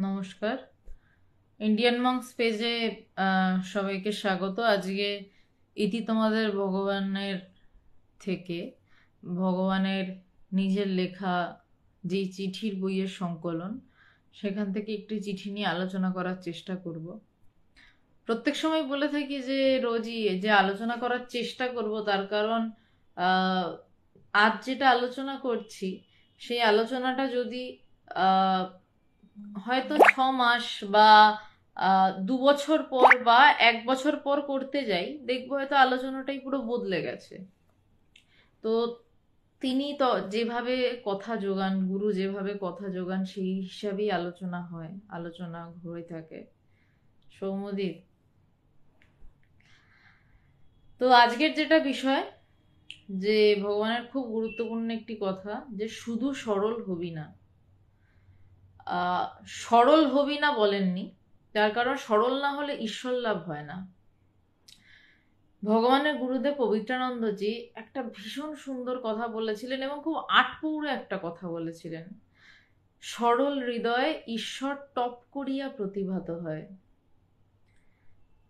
নমস্কার। ইন্ডিয়ান মঙ্কস পেজে সবাইকে স্বাগত। আজকে ইতি তোমাদের ভগবানের থেকে ভগবানের নিজের লেখা যে চিঠির বইয়ের সংকলন, সেখান থেকে একটি চিঠি নিয়ে আলোচনা করার চেষ্টা করব। প্রত্যেক সময় বলে থাকি যে রোজই যে আলোচনা করার চেষ্টা করব, তার কারণ আজ যেটা আলোচনা করছি সেই আলোচনাটা যদি হয়তো 6 মাস বা 2 বছর পর বা 1 বছর পর করতে যাই, দেখবো হয়তো আলোচনাটাই পুরো বদলে গেছে। তো তিনি তো যেভাবে কথা যোগান, গুরু যেভাবে কথা যোগান, সেই হিসাবেই আলোচনা হয়ে থাকে। সৌম্যদীপ, তো আজকের যেটা বিষয়, যে ভগবানের খুব গুরুত্বপূর্ণ একটি কথা, যে শুধু সরল হবি না। সরল হবি না বলেননি, তার কারণ সরল না হলে ঈশ্বর লাভ হয় না। ভগবানের গুরুদেব পবিত্রানন্দজি একটা ভীষণ সুন্দর কথা বলেছিলেন এবং খুব আটপৌরে একটা কথা বলেছিলেন। সরল হৃদয়ে ঈশ্বর টপ করিয়া প্রতিভাত হয়।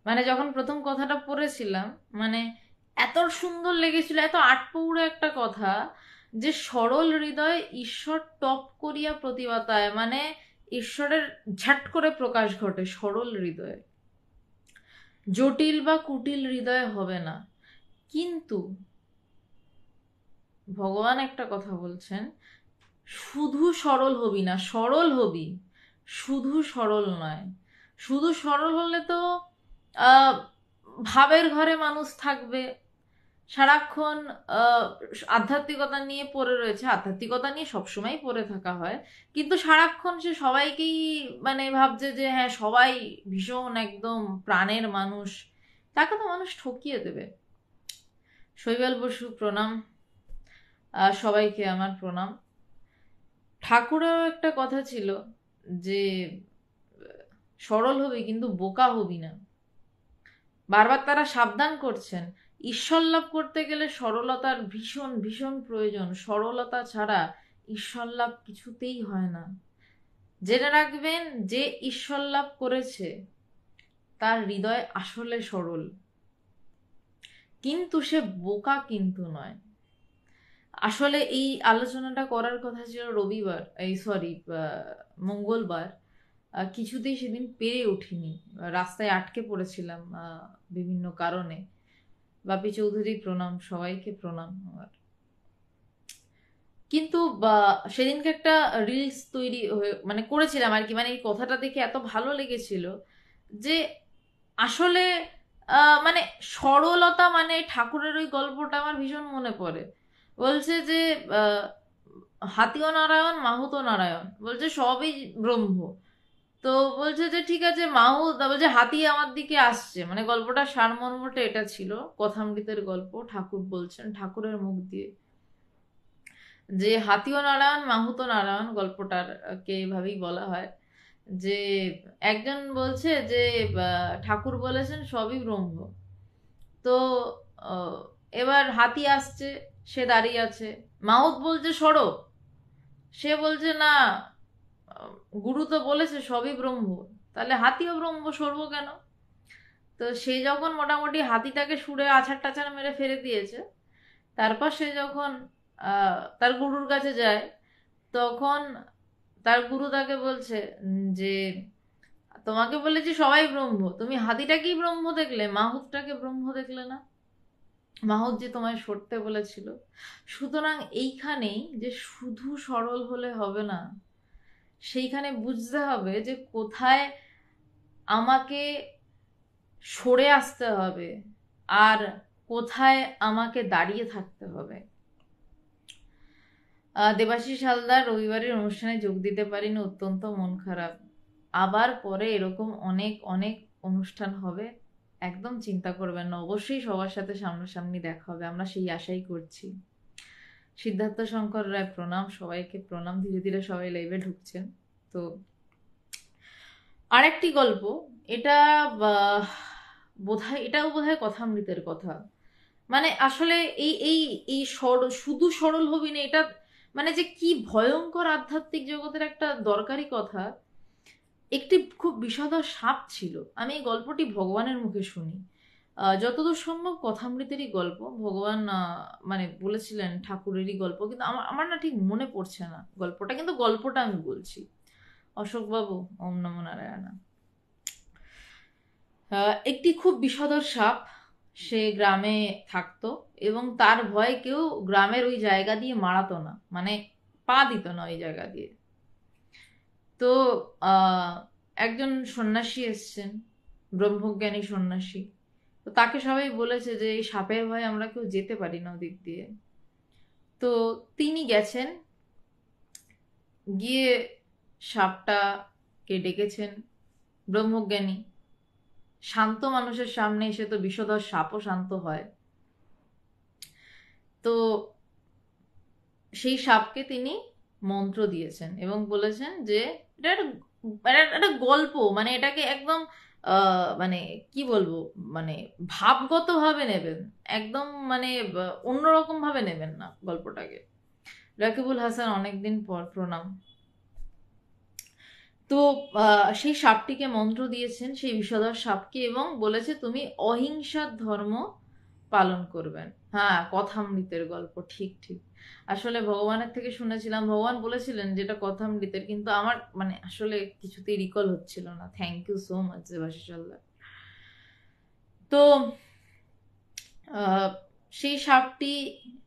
মানে যখন প্রথম কথাটা পড়েছিলাম, মানে এত সুন্দর লেগেছিল, এত আটপৌরে একটা কথা, যে সরল হৃদয়ে ঈশ্বর টপ করিয়া প্রতিভাত হয়, মানে ঈশ্বরের ঝাট করে প্রকাশ ঘটে সরল হৃদয়ে। জটিল বা কুটিল হৃদয়ে হবে না। কিন্তু ভগবান একটা কথা বলছেন, শুধু সরল হবি না, সরল হবি, শুধু সরল নয়। শুধু সরল হলে তো ভাবের ঘরে মানুষ থাকবে, সারাক্ষণ আধ্যাত্মিকতা নিয়ে পড়ে রয়েছে। আধ্যাত্মিকতা নিয়ে সবসময় পড়ে থাকা হয়, কিন্তু সারাক্ষণ সে সবাইকেই মানে ভাবছে যে হ্যাঁ সবাই ভীষণ একদম প্রাণের মানুষ, তাকে তো মানুষ ঠকিয়ে দেবে। শৈবাল বসু প্রণাম, সবাইকে আমার প্রণাম। ঠাকুরেরও একটা কথা ছিল যে সরল হবি কিন্তু বোকা হবি না। বারবার তারা সাবধান করছেন, ঈশ্বর লাভ করতে গেলে সরলতার ভীষণ ভীষণ প্রয়োজন। সরলতা ছাড়া ঈশ্বর লাভ কিছুতেই হয় না। জেনে রাখবেন, যে ঈশ্বর লাভ করেছে তার হৃদয় আসলে সরল, কিন্তু সে বোকা কিন্তু নয়। আসলে এই আলোচনাটা করার কথা ছিল রবিবার, মঙ্গলবার। কিছুতেই সেদিন পেরে উঠিনি, রাস্তায় আটকে পড়েছিলাম বিভিন্ন কারণে। বাপি চৌধুরী প্রণাম, সবাইকে প্রণাম আমার। কিন্তু সেদিনকে একটা রিলস তৈরি হয়ে মানে করেছিলাম আর কি, মানে এই কথাটা দেখে এত ভালো লেগেছিল যে আসলে মানে সরলতা, মানে ঠাকুরের ওই গল্পটা আমার ভীষণ মনে পড়ে। বলছে যে আহ, হাতিও নারায়ণ মাহুতো নারায়ণ, বলছে সবই ব্রহ্ম। তো বলছে যে ঠিক আছে বলছে হাতি আমার দিকে আসছে, মানে গল্পটার সারমর্মটা এটা ছিল। কথামৃতের গল্প, ঠাকুর বলছেন ঠাকুরের মুখ দিয়ে, যে হাতিও নারায়ণ মাহুতো নারায়ণ, গল্পটার কে এভাবেই বলা হয়। যে একজন বলছে যে ঠাকুর বলেছেন সবই ব্রহ্ম। তো আহ, এবার হাতি আসছে, সে দাঁড়িয়ে আছে, মাহুত বলছে সরো, সে বলছে না, গুরু তো বলেছে সবই ব্রহ্ম, তাহলে হাতিও ব্রহ্ম, সরবো কেন? তো সে যখন মোটামুটি হাতিটাকে সুরে আছাড় টাছাড় মেরে ফেলে দিয়েছে, তারপর সে যখন তার গুরুর কাছে যায়, তখন তার গুরু তাকে বলছে যে তোমাকে বলেছি সবাই ব্রহ্ম, তুমি হাতিটাকেই ব্রহ্ম দেখলে, মাহুতটাকে ব্রহ্ম দেখলে না। মাহুত যে তোমায় সরতে বলেছিল। সুতরাং এইখানেই যে শুধু সরল হলে হবে না, সেইখানে বুঝতে হবে যে কোথায় আমাকে সরে আসতে হবে আর কোথায় আমাকে দাঁড়িয়ে থাকতে হবে। দেবাশিস হালদার, রবিবারের অনুষ্ঠানে যোগ দিতে পারিনি, অত্যন্ত মন খারাপ। আবার পরে এরকম অনেক অনেক অনুষ্ঠান হবে, একদম চিন্তা করবেন না, অবশ্যই সবার সাথে সামনাসামনি দেখা হবে, আমরা সেই আশাই করছি। সিদ্ধার্থ শঙ্কর রায় প্রণাম, সবাইকে প্রণাম। ধীরে ধীরে সবাই লাইভে ঢুকছেন। তো আরেকটি গল্প, এটা এটাও বোধহয় কথামৃতের কথা। মানে আসলে এই এই এই শুধু সরল হবি না, এটা মানে যে কি ভয়ঙ্কর আধ্যাত্মিক জগতের একটা দরকারি কথা। একটি খুব বিষধর সাপ ছিল। আমি এই গল্পটি ভগবানের মুখে শুনি। যতদূর সম্ভব কথামৃতেরই গল্প, ভগবান মানে বলেছিলেন ঠাকুরেরই গল্প, কিন্তু আমার আমার না ঠিক মনে পড়ছে না গল্পটা, কিন্তু গল্পটা আমি বলছি। অশোকবাবু, ওম নমো নারায়ণা। একটি খুব বিষধর সাপ, সে গ্রামে থাকতো এবং তার ভয়ে কেউ গ্রামের ওই জায়গা দিয়ে মারাতো না, মানে পা দিত না ওই জায়গা দিয়ে। তো একজন সন্ন্যাসী এসছেন, ব্রহ্মজ্ঞানী সন্ন্যাসী। তো তাকে সবাই বলেছে যে এই সাপের ভয়ে আমরা কেউ যেতে পারি না ওদিক দিয়ে। তো তিনি গেছেন, গিয়ে সাপটাকে ডেকেছেন। ব্রহ্মজ্ঞানী শান্ত মানুষের সামনে এসে তো বিষধর সাপও শান্ত হয়। তো সেই সাপকে তিনি মন্ত্র দিয়েছেন এবং বলেছেন যে এটা একটা গল্প, মানে এটাকে একদম মানে কি বলবো, মানে ভাবগত ভাবে নেবেন, একদম মানে অন্যরকম ভাবে নেবেন না গল্পটাকে। রাকিবুল হাসান, অনেকদিন পর, প্রণাম। তো সেই সাপটিকে মন্ত্র দিয়েছেন, সেই বিষধর সাপকে, এবং বলেছে তুমি অহিংসার ধর্ম পালন করবেন। হ্যাঁ, কথামৃতের গল্প, ঠিক ঠিক। আসলে ভগবানের থেকে শুনেছিলাম, ভগবান বলেছিলেন যেটা কথামৃতের, কিন্তু আমার মানে আসলে কিছুতেই রিকল হচ্ছিল না। Thank you so much Debashis Haldar. তো সেই সাপটি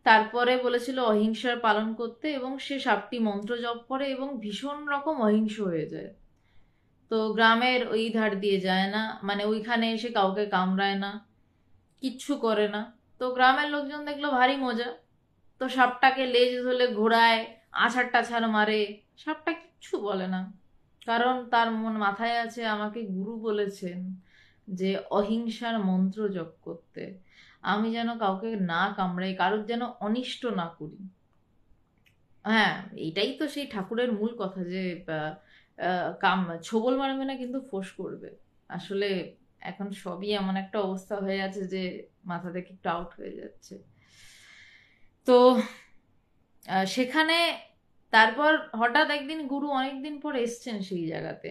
তারপরে বলেছিল অহিংসার পালন করতে, এবং সে সাপটি মন্ত্র জপ করে এবং ভীষণ রকম অহিংস হয়ে যায়। তো গ্রামের ওই ধার দিয়ে যায় না, মানে ওইখানে এসে কাউকে কামড়ায় না, কিচ্ছু করে না। তো গ্রামের লোকজন দেখলো ভারী মজা, তো সাপটাকে লেজ ধরে ঘোরায়, আছাড় টাছাড় মারে। সাপটা কিচ্ছু বলে না, কারণ তার মন মাথায় আছে আমাকে গুরু বলেছেন যে অহিংসার মন্ত্র জপ করতে, আমি যেন কাউকে না কামড়াই, কারোর যেন অনিষ্ট না করি। হ্যাঁ, এটাই তো সেই ঠাকুরের মূল কথা, যে ছোবল মারবে না কিন্তু ফোঁস করবে। আসলে এখন সবই এমন একটা অবস্থা হয়ে আছে যে মাথা থেকে একটু আউট হয়ে যাচ্ছে। তো সেখানে তারপর হঠাৎ একদিন গুরু অনেকদিন পর এসছেন সেই জায়গাতে।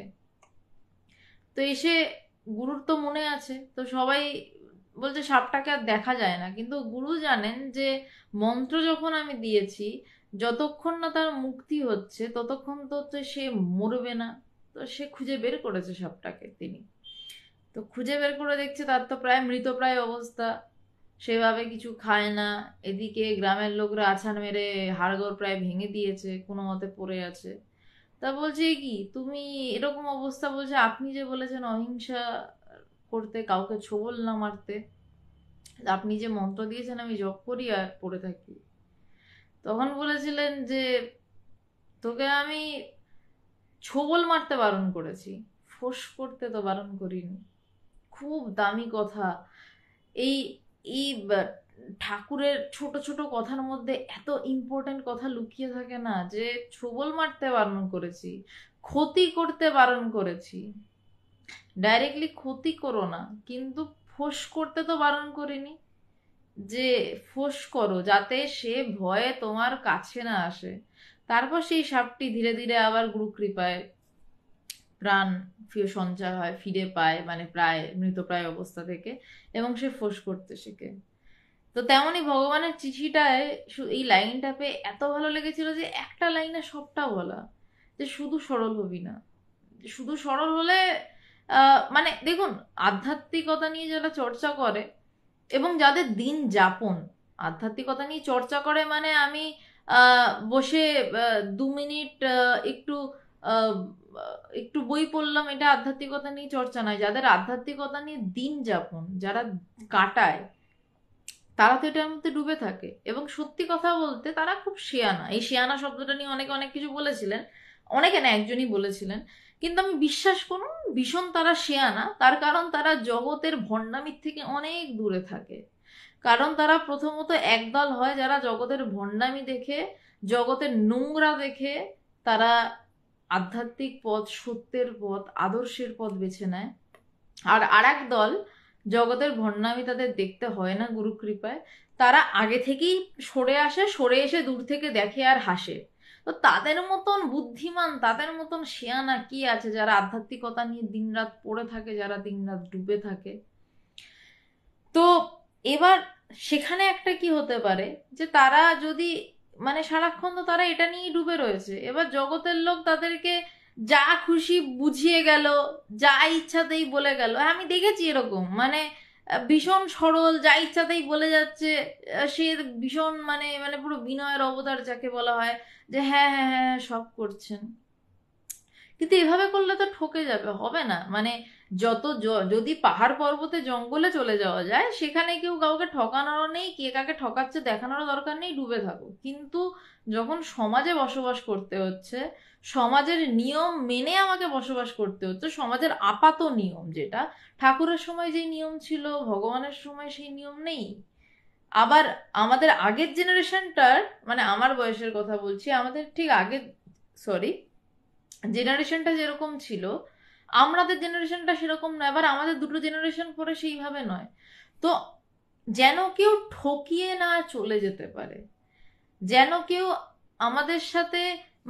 তো এসে গুরুর তো মনে আছে, তো সবাই বলছে সাপটাকে আর দেখা যায় না, কিন্তু গুরু জানেন যে মন্ত্র যখন আমি দিয়েছি, যতক্ষণ না তার মুক্তি হচ্ছে ততক্ষণ তো সে মরবে না। তো সে খুঁজে বের করেছে সাপটাকে তিনি। তো খুঁজে বের করে দেখছে তার তো প্রায় মৃতপ্রায় অবস্থা, সেভাবে কিছু খায় না। এদিকে গ্রামের লোকরা আছাড় মেরে হাড়গোড় প্রায় ভেঙে দিয়েছে, কোনো মতে পড়ে আছে। তা বলছে কি তুমি এরকম অবস্থা, বলছে আপনি যে বলেছেন অহিংসা করতে, কাউকে ছোবল না মারতে, আপনি যে মন্ত্র দিয়েছেন আমি জপ করি আর পড়ে থাকি। তখন বলেছিলেন যে তোকে আমি ছোবল মারতে বারণ করেছি, ফোঁস করতে তো বারণ করিনি। খুব দামি কথা। এই এই ঠাকুরের ছোট ছোট কথার মধ্যে এত ইম্পর্টেন্ট কথা লুকিয়ে থাকে না, যে ছোবল মারতে বারণ করেছি, ক্ষতি করতে বারণ করেছি, ডাইরেক্টলি ক্ষতি করো না, কিন্তু ফোঁস করতে তো বারণ করিনি, যে ফোঁস করো যাতে সে ভয়ে তোমার কাছে না আসে। তারপর সেই সাপটি ধীরে ধীরে আবার গুরু কৃপায় প্রাণ সঞ্চার হয়, ফিরে পায়, মানে প্রায় মৃতপ্রায় অবস্থা থেকে, এবং সে ফোঁস করতে শেখে। তো তেমনি ভগবানের চিঠিটায় এই লাইনটা পেয়ে এত ভালো লেগেছিল যে একটা লাইনে সবটা বলা, যে শুধু সরল হবি না। শুধু সরল হলে মানে দেখুন, আধ্যাত্মিকতা নিয়ে যারা চর্চা করে এবং যাদের দিন যাপন আধ্যাত্মিকতা নিয়ে চর্চা করে, মানে আমি বসে 2 মিনিট একটু আহ, একটু বই পড়লাম, এটা আধ্যাত্মিকতা নিয়ে চর্চা নয়। যাদের আধ্যাত্মিকতা নিয়ে দিন যাপন যারা কাটায়, তারা তো এটার মধ্যে ডুবে থাকে। এবং সত্যি কথা বলতে তারা খুব শেয়ানা, এই শেয়ানা শব্দটা নিয়ে অনেকে অনেক কিছু বলেছিলেন, অনেকে না একজনই বলেছিলেন, কিন্তু আমি বিশ্বাস করুন ভীষণ তারা শেয়ানা। তার কারণ তারা জগতের ভণ্ডামির থেকে অনেক দূরে থাকে। কারণ তারা প্রথমত একদল হয় যারা জগতের ভণ্ডামি দেখে, জগতের নোংরা দেখে তারা আধ্যাত্মিক পথ, সত্যের পথ, আদর্শের পথ বেছে নেয়। আর আরেক দল, জগতের ভণ্ডামি তাদের দেখতে হয় না গুরু কৃপায়, তারা আগে থেকেই সরে আসে, সরে এসে দূর থেকে দেখে আর হাসে। তো তাদের মতন বুদ্ধিমান, তাদের মতন শেয়ানা কি আছে যারা আধ্যাত্মিকতা নিয়ে দিনরাত পড়ে থাকে, যারা দিনরাত ডুবে থাকে। তো এবার সেখানে একটা কি হতে পারে যে তারা যদি মানে সারাক্ষণ তো তারা এটা নিয়েই ডুবে রয়েছে, এবার জগতের লোক তাদেরকে যা খুশি বুঝিয়ে গেল, যা ইচ্ছাতেই বলে গেল। আমি দেখেছি এরকম, মানে ভীষণ সরল, যা ইচ্ছাতেই বলে যাচ্ছে। সে ভীষণ মানে মানে পুরো বিনয়ের অবতার যাকে বলা হয়, যে হ্যাঁ হ্যাঁ হ্যাঁ হ্যাঁ, সব করছেন। কিন্তু এভাবে করলে তো ঠকে যাবে, হবে না। মানে যদি পাহাড় পর্বতে জঙ্গলে চলে যাওয়া যায়, সেখানে কেউ কাউকে ঠকানোরও নেই, কে কাকে ঠকাচ্ছে দেখানোর দরকার নেই, ডুবে থাকো। কিন্তু যখন সমাজে বসবাস করতে হচ্ছে, সমাজের নিয়ম মেনে আমাকে বসবাস করতে হচ্ছে, সমাজের আপাত নিয়ম যেটা ঠাকুরের সময় যে নিয়ম ছিল, ভগবানের সময় সেই নিয়ম নেই। আবার আমাদের আগের জেনারেশনটার, মানে আমার বয়সের কথা বলছি, আমাদের ঠিক আগের, সরি, জেনারেশনটা যেরকম ছিল, আমাদের জেনারেশনটা সেরকম নয়, আবার আমাদের দুটো জেনারেশন পরে সেইভাবে নয়। তো যেন কেউ ঠকিয়ে না চলে যেতে পারে, যেন কেউ আমাদের সাথে,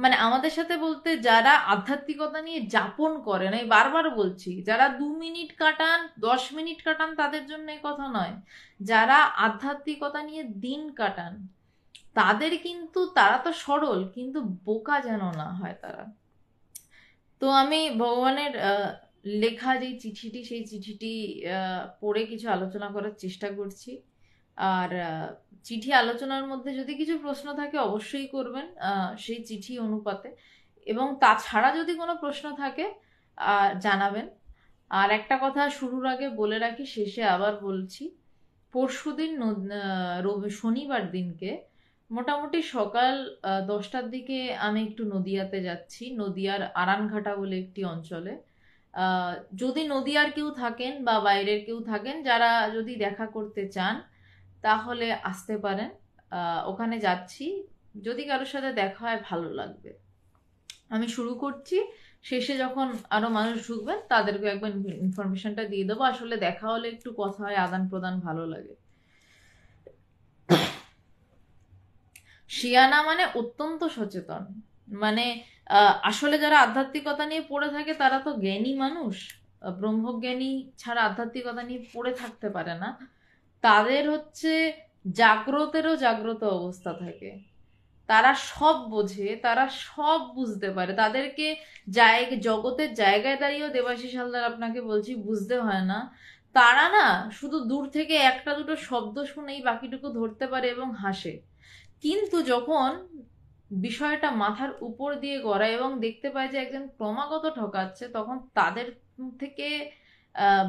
মানে আমাদের সাথে বলতে যারা আধ্যাত্মিকতা নিয়ে যাপন করেন, আমি বারবার বলছি, যারা 2 মিনিট কাটান 10 মিনিট কাটান তাদের জন্য এই কথা নয়, যারা আধ্যাত্মিকতা নিয়ে দিন কাটান তাদের কিন্তু, তারা তো সরল, কিন্তু বোকা যেন না হয় তারা। তো আমি ভগবানের লেখা যে চিঠিটি, সেই চিঠিটি পড়ে কিছু আলোচনা করার চেষ্টা করছি। আর চিঠি আলোচনার মধ্যে যদি কিছু প্রশ্ন থাকে অবশ্যই করবেন সেই চিঠি অনুপাতে, এবং তাছাড়া যদি কোনো প্রশ্ন থাকে জানাবেন। আর একটা কথা শুরুর আগে বলে রাখি, শেষে আবার বলছি, পরশুদিন শনিবার দিনকে মোটামুটি সকাল 10টার দিকে আমি একটু নদিয়াতে যাচ্ছি, নদিয়ার আরানঘাটা বলে একটি অঞ্চলে। যদি নদিয়ার কেউ থাকেন বা বাইরের কেউ থাকেন, যারা যদি দেখা করতে চান তাহলে আসতে পারেন। ওখানে যাচ্ছি, যদি কারোর সাথে দেখা হয় ভালো লাগবে। আমি শুরু করছি, শেষে যখন আরো মানুষ ঢুকবেন তাদেরকে একবার ইনফরমেশনটা দিয়ে দেবো। আসলে দেখা হলে একটু কথা হয়, আদান প্রদান ভালো লাগে। শিয়ানা মানে অত্যন্ত সচেতন, মানে আসলে যারা আধ্যাত্মিকতা নিয়ে পড়ে থাকে তারা তো জ্ঞানী মানুষ, ব্রহ্মজ্ঞানী ছাড়া আধ্যাত্মিকতা নিয়ে পড়ে থাকতে পারে না। তাদের হচ্ছে জাগ্রতেরও জাগ্রত অবস্থা থাকে, তারা সব বোঝে, তারা সব বুঝতে পারে। তাদেরকে জগতের জায়গায় দাঁড়িয়েও দেবাশিস হালদার আপনাকে বলছি বুঝতে হয় না। তারা না শুধু দূর থেকে একটা দুটো শব্দ শুনেই বাকিটুকু ধরতে পারে এবং হাসে। কিন্তু যখন বিষয়টা মাথার উপর দিয়ে গড়ায় এবং দেখতে পায় যে একজন ক্রমাগত ঠকাচ্ছে, তখন তাদের থেকে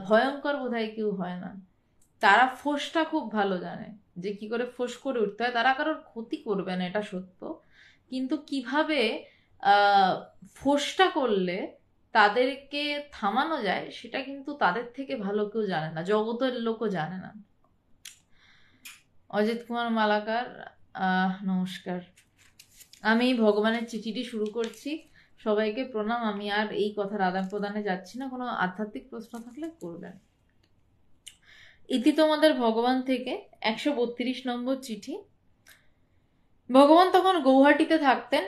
ভয়ঙ্কর বোধহয় কেউ হয় না। তারা ফোঁসটা খুব ভালো জানে, যে কি করে ফোঁস করে উঠতে হয়। তারা কারোর ক্ষতি করবে না, এটা সত্য, কিন্তু কিভাবে ফোঁসটা করলে তাদেরকে থামানো যায় সেটা কিন্তু তাদের থেকে ভালো কেউ জানে না, জগতের লোকও জানে না। অজিত কুমার মালাকার, নমস্কার। আমি ভগবানের চিঠিটি শুরু করছি। সবাইকে প্রণাম। আমি আর এই কথার আদান প্রদানে যাচ্ছি না, কোনো আধ্যাত্মিক প্রশ্ন থাকলে করবেন। ইতি তোমাদের ভগবান থেকে 132 নম্বর চিঠি। ভগবান তখন গৌহাটিতে থাকতেন।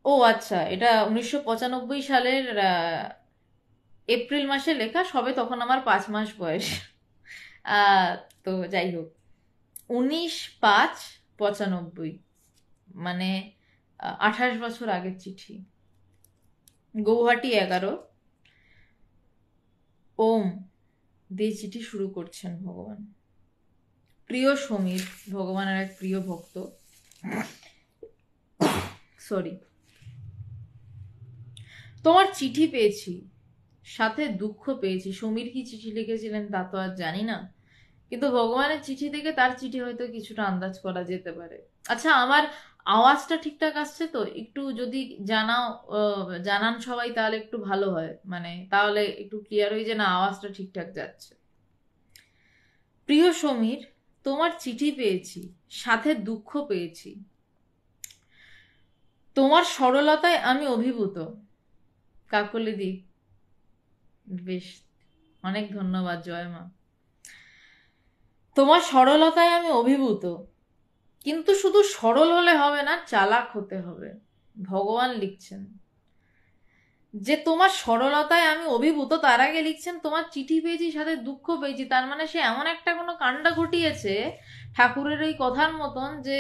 ও আচ্ছা, এটা 1995 সালের এপ্রিল মাসে লেখা, সবে তখন আমার 5 মাস বয়স। তো যাই হোক, 19/5/95, মানে 28 বছর আগের চিঠি। গৌহাটি 11। ওম দিয়ে চিঠি শুরু করছেন ভগবান। প্রিয় সমীর, ভগবানের এক প্রিয় ভক্ত, সরি, তোমার চিঠি পেয়েছি, সাথে দুঃখ পেয়েছি। সমীর কি চিঠি লিখেছিলেন তা তো আর জানি না, কিন্তু ভগবানের চিঠি থেকে তার চিঠি হয়তো কিছুটা আন্দাজ করা যেতে পারে। আচ্ছা, আমার আওয়াজটা ঠিকঠাক আসছে তো? একটু যদি জানান সবাই তাহলে একটু ভালো হয়, মানে তাহলে একটু ক্লিয়ার হয়ে যে না আওয়াজটা ঠিকঠাক যাচ্ছে। প্রিয় সমীর, তোমার চিঠি পেয়েছি, সাথে দুঃখ পেয়েছি। তোমার সরলতায় আমি অভিভূত। কাকলিদি, বেশ, অনেক ধন্যবাদ, জয় মা। তোমার সরলতায় আমি অভিভূত, কিন্তু শুধু সরল হলে হবে না, চালাক হতে হবে। ভগবান লিখছেন যে তোমার সরলতায় আমি অভিভূত, তার আগে লিখছেন তোমার চিঠি পেয়েছি সাথে দুঃখ পেয়েছি। তার মানে সে এমন একটা কোনো কাণ্ড ঘটিয়েছে ঠাকুরের ওই কথার মতন যে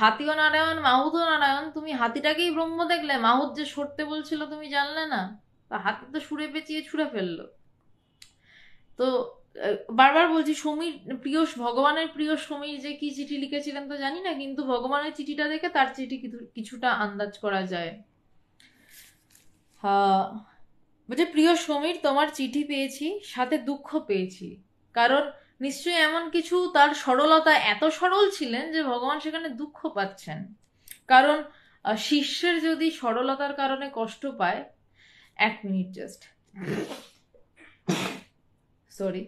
হাতিও নারায়ণ মাহুতও নারায়ণ, তুমি হাতিটাকেই ব্রহ্ম দেখলে, মাহুত যে সরতে বলছিল তুমি জানলে না, হাতি তো সুরে পেঁচিয়ে ছুঁড়ে ফেললো। তো বারবার বলছি, সমীর প্রিয়, ভগবানের প্রিয় সমীর যে কি চিঠি লিখেছিলেন তো জানি না, কিন্তু ভগবানের চিঠিটা দেখে তার চিঠি কিছুটা আন্দাজ করা যায়। বলছে প্রিয় সমীর, তোমার চিঠি পেয়েছি সাথে দুঃখ পেয়েছি। কারণ নিশ্চয়ই এমন কিছু, তার সরলতা এত সরল ছিলেন যে ভগবান সেখানে দুঃখ পাচ্ছেন। কারণ শিষ্যের যদি সরলতার কারণে কষ্ট পায়, 1 মিনিট জাস্ট, সরি,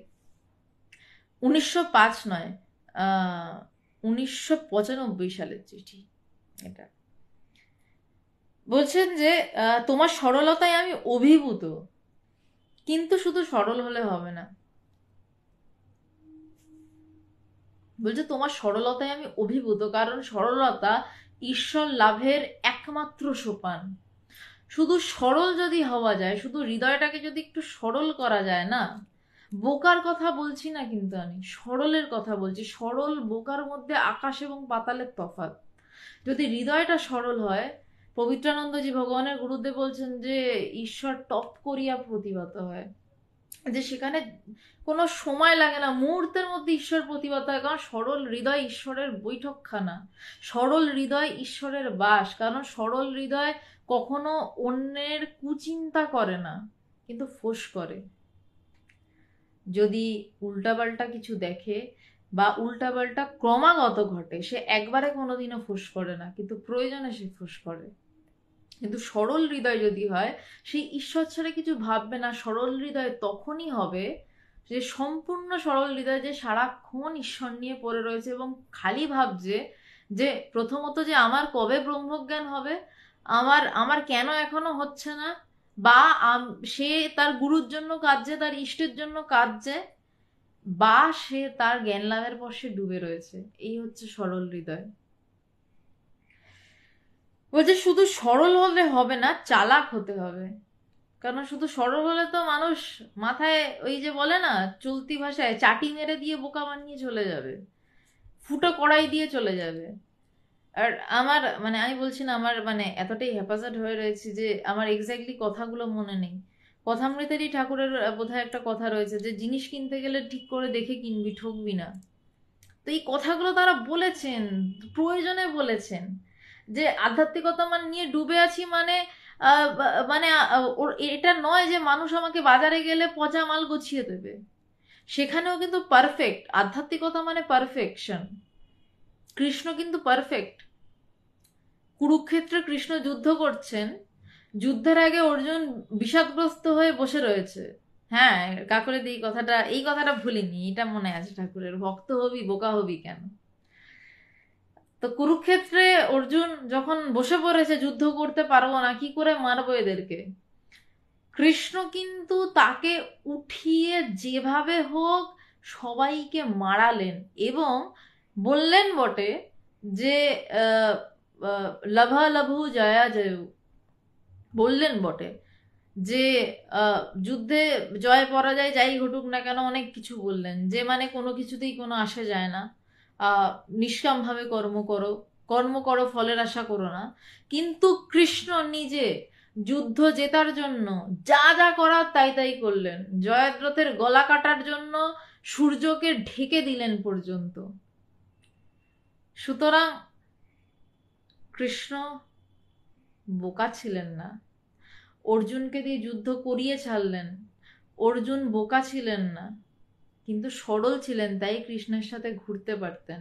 1905 নয়, 1995 সালের চিঠি এটা। বলছেন যে তোমার সরলতায় আমি অভিভূত, কিন্তু শুধু সরল হলে হবে না। বলছে তোমার সরলতায় আমি অভিভূত, কারণ সরলতা ঈশ্বর লাভের একমাত্র সোপান। শুধু সরল যদি হওয়া যায়, শুধু হৃদয়টাকে যদি একটু সরল করা যায় না, বোকার কথা বলছি না কিন্তু, আমি সরলের কথা বলছি। সরল বোকার মধ্যে আকাশ এবং পাতালের তফাৎ। যদি হৃদয়টা সরল হয়, পবিত্রানন্দজি ভগবানের গুরুদেব বলছেন যে ঈশ্বর টপ করিয়া প্রতিভাত হয়, যে সেখানে কোনো সময় লাগে না, মুহূর্তের মধ্যে ঈশ্বর প্রতিভাত হয়। কারণ সরল হৃদয় ঈশ্বরের বৈঠকখানা, সরল হৃদয় ঈশ্বরের বাস। কারণ সরল হৃদয় কখনো অন্যের কুচিন্তা করে না, কিন্তু ফোঁস করে। যদি উল্টাপাল্টা কিছু দেখে বা উল্টাপাল্টা ক্রমাগত ঘটে, সে একবারে কোনোদিনও ফোঁস করে না, কিন্তু প্রয়োজনে সে ফোঁস করে। কিন্তু সরল হৃদয় যদি হয়, সেই ঈশ্বর ছাড়া কিছু ভাববে না। সরল হৃদয় তখনই হবে যে সম্পূর্ণ সরল হৃদয়, যে সারাক্ষণ ঈশ্বর নিয়ে পড়ে রয়েছে এবং খালি ভাবছে যে প্রথমত যে আমার কবে ব্রহ্মজ্ঞান হবে, আমার আমার কেন এখনো হচ্ছে না, বা সে তার গুরুর জন্য কাঁদছে, তার ইষ্টের জন্য কাঁদছে, বা সে তার জ্ঞান লাভের পর সে ডুবে রয়েছে। এই হচ্ছে সরল হৃদয়। বলছে শুধু সরল হলে হবে না, চালাক হতে হবে। কারণ শুধু সরল হলে তো মানুষ মাথায় ওই যে বলে না চলতি ভাষায়, চাটি মেরে দিয়ে বোকা বানিয়ে চলে যাবে, ফুটো কড়াই দিয়ে চলে যাবে। আর আমার মানে আমি বলছি না, আমার মানে এতটাই হ্যাপাজার্ড হয়ে রয়েছে যে আমার এক্স্যাক্টলি কথাগুলো মনে নেই। কথামৃতেরই ঠাকুরের বোধহয় একটা কথা রয়েছে যে জিনিস কিনতে গেলে ঠিক করে দেখে কিনবি, ঠকবি না। তো এই কথাগুলো তারা বলেছেন, প্রয়োজনে বলেছেন। যে আধ্যাত্মিকতা মানে নিয়ে ডুবে আছি মানে মানে এটা নয় যে মানুষ আমাকে বাজারে গেলে পচা মাল গুছিয়ে দেবে। সেখানেও কিন্তু পারফেক্ট, আধ্যাত্মিকতা মানে পারফেকশন। কৃষ্ণ কিন্তু পারফেক্ট। কুরুক্ষেত্রে কৃষ্ণ যুদ্ধ করছেন, যুদ্ধের আগে অর্জুন বিষাদগ্রস্ত হয়ে বসে রয়েছে। হ্যাঁ, কাকুরে এই কথাটা ভুলিনি, এটা মনে আছে ঠাকুরের, ভক্ত হবি বোকা হবি কেন। তো কুরুক্ষেত্রে অর্জুন যখন বসে পড়েছে, যুদ্ধ করতে পারবো না, কি করে মারবো এদেরকে, কৃষ্ণ কিন্তু তাকে উঠিয়ে যেভাবে হোক সবাইকে মারালেন এবং বললেন বটে যে লভা লভু জয়া জয়ু, বললেন বটে যে যুদ্ধে জয় পরাজয় যাই ঘটুক না কেন, অনেক কিছু বললেন যে মানে কোনো কিছুতেই কোনো আসে যায় না, নিষ্কামভাবে কর্ম করো ফলের আশা করো না। কিন্তু কৃষ্ণ নিজে যুদ্ধ জেতার জন্য যা যা করার তাই তাই করলেন, জয়দ্রথের গলা কাটার জন্য সূর্যকে ঢেকে দিলেন পর্যন্ত। সুতরাং কৃষ্ণ বোকা ছিলেন না, অর্জুনকে দিয়ে যুদ্ধ করিয়ে ছাড়লেন। অর্জুন বোকা ছিলেন না, কিন্তু সরল ছিলেন, তাই কৃষ্ণের সাথে ঘুরতে পারতেন।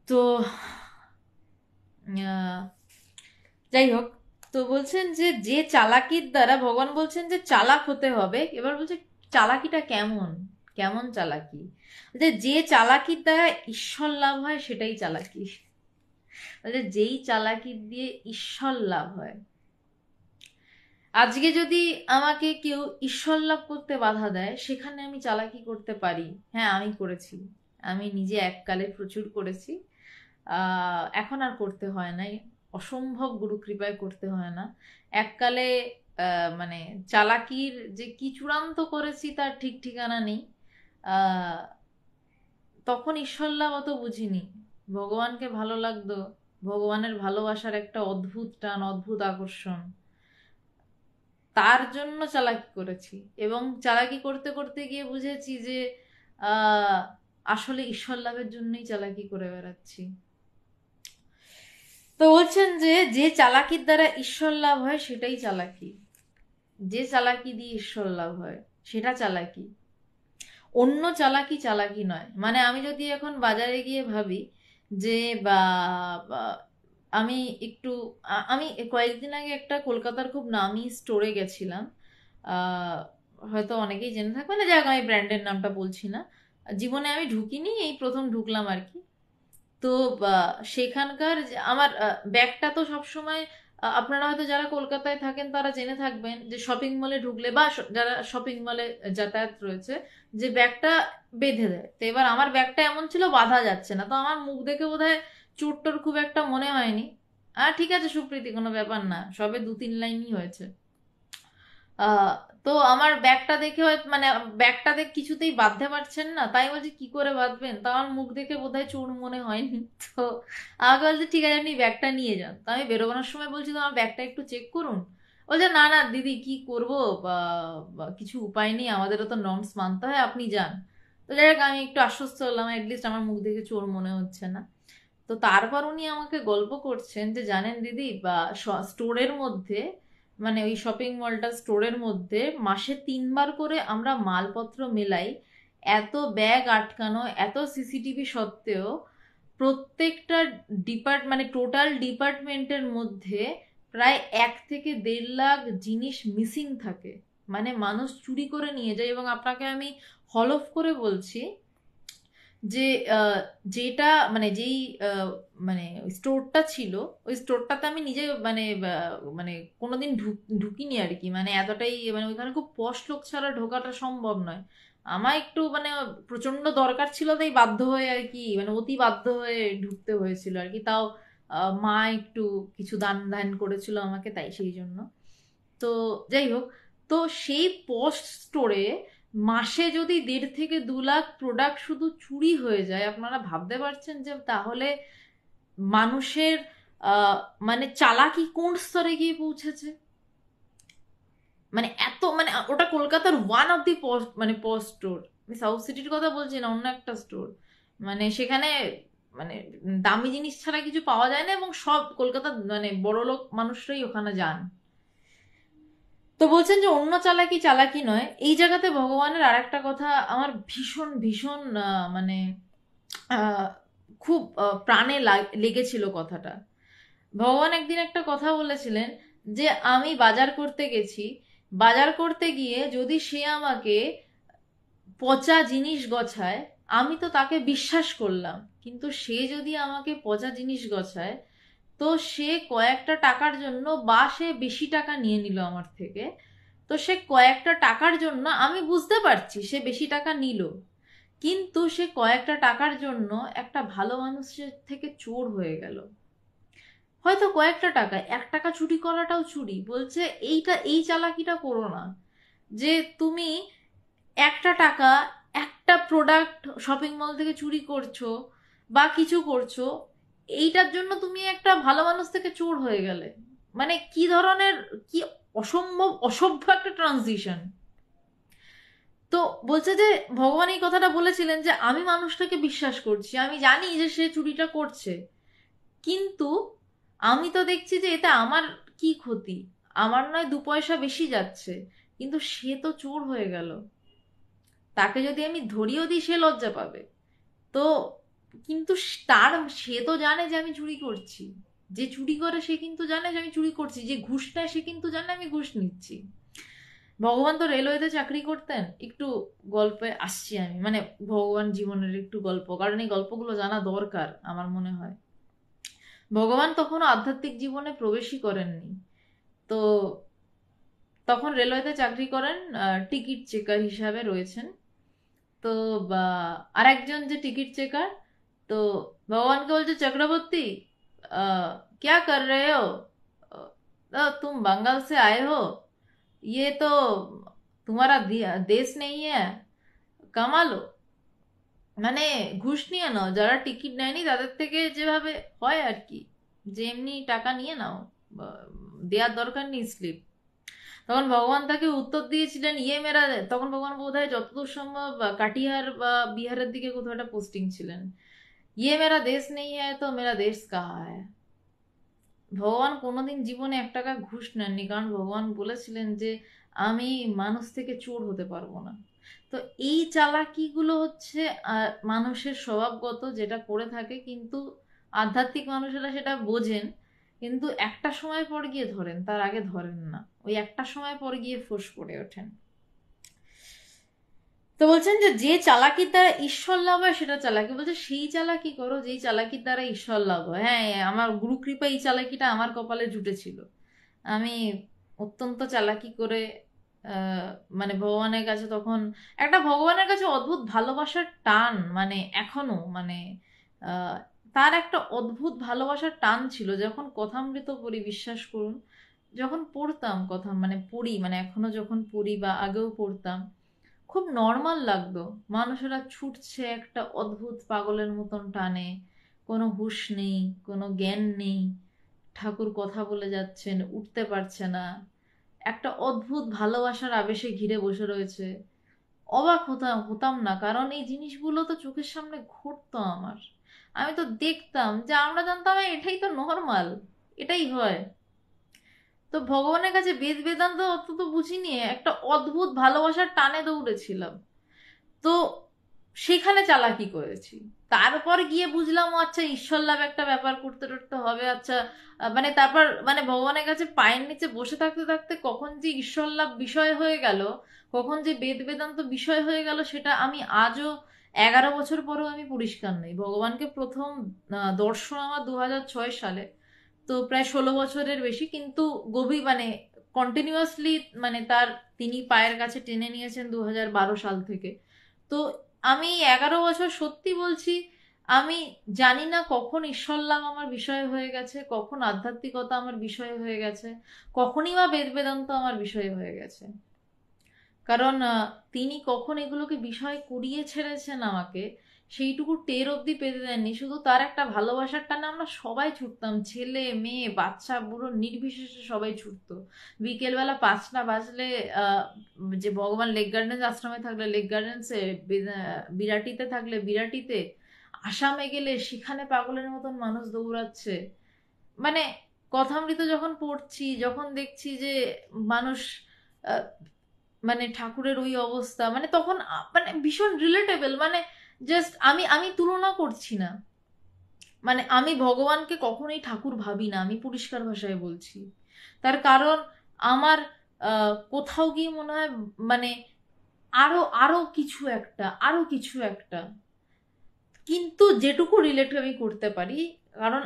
তো যাই হোক, তো বলছেন যে যে চালাকির দ্বারা, ভগবান বলছেন যে চালাক হতে হবে। এবার বলছে চালাকিটা কেমন, কেমন চালাকি, যে চালাকির দ্বারা ঈশ্বর লাভ হয় সেটাই চালাকি। যেই চালাকির দিয়ে ঈশ্বর লাভ হয়। আজকে যদি আমাকে কেউ ঈশ্বর লাভ করতে বাধা দেয়, সেখানে আমি চালাকি করতে পারি, হ্যাঁ আমি করেছি, আমি নিজে এককালে প্রচুর করেছি। এখন আর করতে হয় নাই, অসম্ভব গুরু কৃপায় করতে হয় না। এককালে মানে চালাকির যে কি চূড়ান্ত করেছি তার ঠিক ঠিকানা নেই। আহ, তখন ঈশ্বর লাভ অত বুঝিনি, ভগবানকে ভালো লাগতো, ভগবানের ভালোবাসার একটা অদ্ভুত টান, অদ্ভুত আকর্ষণ, তার জন্য চালাকি করেছি। এবং চালাকি করতে করতে গিয়ে বুঝেছি যে আহ আসলে ঈশ্বর লাভের জন্যই চালাকি করে বেড়াচ্ছি। তো বলছেন যে যে চালাকির দ্বারা ঈশ্বর লাভ হয় সেটাই চালাকি, যে চালাকি দিয়ে ঈশ্বর লাভ হয় সেটা চালাকি, অন্য চালাকি চালাকি নয়। মানে আমি যদি এখন বাজারে গিয়ে ভাবি যে বা বা আমি একটু আমি কয়েকদিন আগে একটা কলকাতার খুব নামি স্টোরে গেছিলাম। আহ, হয়তো অনেকেই জেনে থাকবে না, যাক আমি ব্র্যান্ডের নামটা বলছি না। জীবনে আমি ঢুকিনি, এই প্রথম ঢুকলাম আর কি। তো সেখানকার আমার ব্যাগটা তো সবসময় আপনারা হয়তো যারা কলকাতায় থাকেন তারা জেনে থাকবেন যে শপিং মলে ঢুকলে বা যারা শপিং মলে যাতায়াত রয়েছে, যে ব্যাগটা বেঁধে দেয়। তো এবার আমার ব্যাগটা এমন ছিল বাঁধা যাচ্ছে না, তো আমার মুখ দেখে বোধহয় চোট টোর খুব একটা মনে হয়নি। আর ঠিক আছে সুপ্রীতি, কোনো ব্যাপার না, সবে 2-3 লাইনই হয়েছে। আহ, তো আমার ব্যাগটা দেখে মানে ব্যাগটা দেখে কিছুতেই বাঁধতে পারছেন না, তাই বলছি কি করে বাঁধবেন, তো আমার মুখ দেখে বোধহয় চোর মনে হয়নি। তো আমাকে বলছে ঠিক আছে আপনি ব্যাগটা নিয়ে যান। তো আমি বেরোবার সময় বলছি তো আমার ব্যাগটা একটু চেক করুন। বলছে না না দিদি কি করব, বা কিছু উপায় নেই, আমাদেরও তো নর্মস মানতে হয়, আপনি যান। তো যাই হোক আমি একটু আশ্বস্ত হলাম, অ্যাটলিস্ট আমার মুখ দেখে চোর মনে হচ্ছে না। তো তারপর উনি আমাকে গল্প করছেন যে জানেন দিদি, বা স্টোরের মধ্যে, মানে ওই শপিং মলটা স্টোরের মধ্যে মাসে 3বার করে আমরা মালপত্র মেলাই। এত ব্যাগ আটকানো, এত সিসিটিভি সত্ত্বেও প্রত্যেকটা মানে টোটাল ডিপার্টমেন্টের মধ্যে প্রায় 1 থেকে 1.5 লাখ জিনিস মিসিং থাকে। মানে মানুষ চুরি করে নিয়ে যায়। এবং আপনাকে আমি হলফ করে বলছি যে যেটা মানে যেই মানে স্টোরটা ছিল, ওই স্টোরটাতে আমি নিজে মানে মানে কোনোদিন ঢুকিনি আর কি। মানে এতটাই মানে ওইখানে খুব পশ লোক ছাড়া ঢোকাটা সম্ভব নয়। আমার একটু মানে প্রচন্ড দরকার ছিল, তাই বাধ্য হয়ে আর কি, মানে অতি বাধ্য হয়ে ঢুকতে হয়েছিল আর কি। তাও মা একটু কিছু দান ধ্যান করেছিল আমাকে, তাই সেই জন্য। তো যাই হোক, তো সেই পশ স্টোরে মাসে যদি 1.5 থেকে 2 লাখ প্রোডাক্ট শুধু চুরি হয়ে যায়, আপনারা ভাবতে পারছেন যে তাহলে মানুষের আহ মানে চালাকি কোন স্তরে গিয়ে পৌঁছেছে। মানে এত মানে ওটা কলকাতার ওয়ান অফ দি মানে পশ স্টোর, আমি সাউথ সিটির কথা বলছি না, অন্য একটা স্টোর। মানে সেখানে মানে দামি জিনিস ছাড়া কিছু পাওয়া যায় না, এবং সব কলকাতার মানে বড়লোক মানুষরাই ওখানে যান। তো বলছেন যে অন্য চালাকি চালাকি নয়। এই জায়গাতে ভগবানের আর একটা কথা আমার ভীষণ ভীষণ মানে আহ, খুব প্রাণে লেগেছিল কথাটা। ভগবান একদিন একটা কথা বলেছিলেন যে আমি বাজার করতে গেছি, বাজার করতে গিয়ে যদি সে আমাকে পচা জিনিস গছায়, আমি তো তাকে বিশ্বাস করলাম, কিন্তু সে যদি আমাকে পচা জিনিস গছায়, তো সে কয়েকটা টাকার জন্য বা সে বেশি টাকা নিয়ে নিল আমার থেকে, তো সে কয়েকটা টাকার জন্য আমি বুঝতে পারছি সে বেশি টাকা নিল, কিন্তু সে কয়েকটা টাকার জন্য একটা ভালো মানুষের থেকে চোর হয়ে গেল। হয়তো কয়েকটা টাকা, 1 টাকা চুরি করাটাও চুরি। বলছে এইটা, এই চালাকিটা করো না, যে তুমি 1 টাকা একটা প্রোডাক্ট শপিং মল থেকে চুরি করছো বা কিছু করছো, এইটার জন্য তুমি একটা ভালো মানুষ থেকে চোর হয়ে গেলে। মানে কি ধরনের, কি অসম্ভব অসভ্য একটা ট্রানজিশন। তো বলছে যে ভগবান এই কথাটা বলেছিলেন যে আমি মানুষটাকে বিশ্বাস করছি, আমি জানি যে সে চুরিটা করছে, কিন্তু আমি তো দেখছি যে এতে আমার কি ক্ষতি, আমার নয় 2 পয়সা বেশি যাচ্ছে, কিন্তু সে তো চোর হয়ে গেল। তাকে যদি আমি ধরিয়েও দিই সে লজ্জা পাবে। তো কিন্তু তার, সে তো জানে যে আমি চুরি করছি, যে চুরি করে সে কিন্তু জানে যে আমি চুরি করছি, যে ঘুষ নেয় সে কিন্তু জানে আমি ঘুষ নিচ্ছি। ভগবান তো রেলওয়েতে চাকরি করতেন। একটু গল্পে আসছি আমি, মানে ভগবান জীবনের একটু গল্প, কারণ এই গল্পগুলো জানা দরকার আমার মনে হয়। ভগবান তখনও আধ্যাত্মিক জীবনে প্রবেশই করেননি। তো তখন রেলওয়েতে চাকরি করেন, টিকিট চেকার হিসাবে রয়েছেন। তো আর একজন যে টিকিট চেকার, তো ভগবানকে বলছে চক্রবর্তী क्या कर रहे हो, तुम बंगाल से आए हो, ये तो तुम्हारा देश नहीं है, कमा लो। মানে ঘুষ নিয়ে নাও, যারা টিকিট নেয়নি তাদের থেকে যেভাবে হয় আর কি, যে এমনি টাকা নিয়ে নাও, দেওয়ার দরকার নেই স্লিপ। তখন ভগবান তাকে উত্তর দিয়েছিলেন ইয়ে মেরা, তখন ভগবান বোধহয় যতদূর সম্ভব কাটিহার বা বিহারের দিকে কোথাও একটা পোস্টিং ছিলেন। ইয়ে মেরা দেশ নেই হ্যায় তো মেরা দেশ কাহা হ্যায়। ভগবান কোনোদিন জীবনে 1 টাকা ঘুষ নেননি, কারণ ভগবান বলেছিলেন যে আমি মানুষ থেকে চোর হতে পারবো না। তো এই চালাকিগুলো হচ্ছে মানুষের স্বভাবগত, যেটা করে থাকে, কিন্তু আধ্যাত্মিক মানুষেরা সেটা বোঝেন, কিন্তু একটা সময় পর গিয়ে ধরেন, তার আগে ধরেন না, ওই একটা সময় পর গিয়ে ফোঁস করে ওঠেন। তো বলছেন যে যে চালাকির দ্বারা ঈশ্বর লাভ হয় সেটা চালাকি, বলছে সেই চালাকি করো যেই চালাকির দ্বারা ঈশ্বর লাভ হয়। হ্যাঁ, আমার গুরু কৃপা এই চালাকিটা আমার কপালে জুটেছিল। আমি অত্যন্ত চালাকি করে মানে ভগবানের কাছে, তখন একটা ভগবানের কাছে অদ্ভুত ভালোবাসার টান, মানে এখনো মানে আহ, তার একটা অদ্ভুত ভালোবাসার টান ছিল। যখন কথামৃত পড়ি, বিশ্বাস করুন, যখন পড়তাম কথা, মানে পড়ি, মানে এখনো যখন পড়ি বা আগেও পড়তাম, খুব নর্মাল লাগতো। মানুষেরা ছুটছে একটা অদ্ভুত পাগলের মতন টানে, কোনো হুঁশ নেই, কোনো জ্ঞান নেই, ঠাকুর কথা বলে যাচ্ছেন, উঠতে পারছে না, একটা অদ্ভুত ভালোবাসার আবেশে ঘিরে বসে রয়েছে। অবাক হতাম হতাম না, কারণ এই জিনিসগুলো তো চোখের সামনে ঘটতো আমার, আমি তো দেখতাম, যে আমরা জানতাম এটাই তো নর্মাল, এটাই হয়। তো ভগবানের কাছে বেদ বেদান্ত অত তো বুঝিনি, একটা অদ্ভুত ভালোবাসার টানে দৌড়েছিলাম। তো সেখানে চালাকি করেছি। তারপর গিয়ে বুঝলাম ও আচ্ছা ঈশ্বর লাভ একটা ব্যাপার করতে করতে হবে। আচ্ছা মানে তারপর মানে ভগবানের কাছে পায়ের নিচে বসে থাকতে থাকতে কখন যে ঈশ্বর লাভ বিষয় হয়ে গেল, কখন যে বেদ বেদান্ত বিষয় হয়ে গেল, সেটা আমি আজও 11 বছর পরেও আমি পরিষ্কার নই। ভগবানকে প্রথম দর্শন আমার 2006 সালে, তো প্রায় 16 বছরের বেশি, কিন্তু গভীর মানে কন্টিনিউয়াসলি, মানে তার তিনি পায়ের কাছে টেনে নিয়েছেন 2012 সাল থেকে। তো আমি 11 বছর, সত্যি বলছি, আমি জানি না কখন ঈশ্বর লাভ আমার বিষয় হয়ে গেছে, কখন আধ্যাত্মিকতা আমার বিষয় হয়ে গেছে, কখনই বা বেদ বেদান্ত আমার বিষয় হয়ে গেছে। কারণ তিনি কখন এগুলোকে বিষয় করিয়ে ছেড়েছেন আমাকে, সেইটুকু টের অবধি পেতে দেননি। শুধু তার একটা ভালোবাসার টানে আমরা সবাই ছুটতাম, ছেলে মেয়ে বাচ্চা বুড়ো নির্বিশেষে সবাই ছুটতো। বিকেলবেলা 5টা বাজলে আহ, যে ভগবান লেক গার্ডেন্স আশ্রমে থাকলে লেক গার্ডেন্সে, বিরাটিতে থাকলে বিরাটিতে, আসামে গেলে সেখানে পাগলের মতন মানুষ দৌড়াচ্ছে। মানে কথামৃত যখন পড়ছি, যখন দেখছি যে মানুষ মানে ঠাকুরের ওই অবস্থা, মানে তখন মানে ভীষণ রিলেটেবল, মানে জাস্ট আমি আমি তুলনা করছি না, মানে আমি ভগবানকে কখনোই ঠাকুর ভাবি না, আমি পরিষ্কার ভাষায় বলছি। তার কারণ আমার কোথাও গিয়ে মনে হয় মানে আরো আরো কিছু একটা, আরো কিছু একটা, কিন্তু যেটুকু রিলেট আমি করতে পারি। কারণ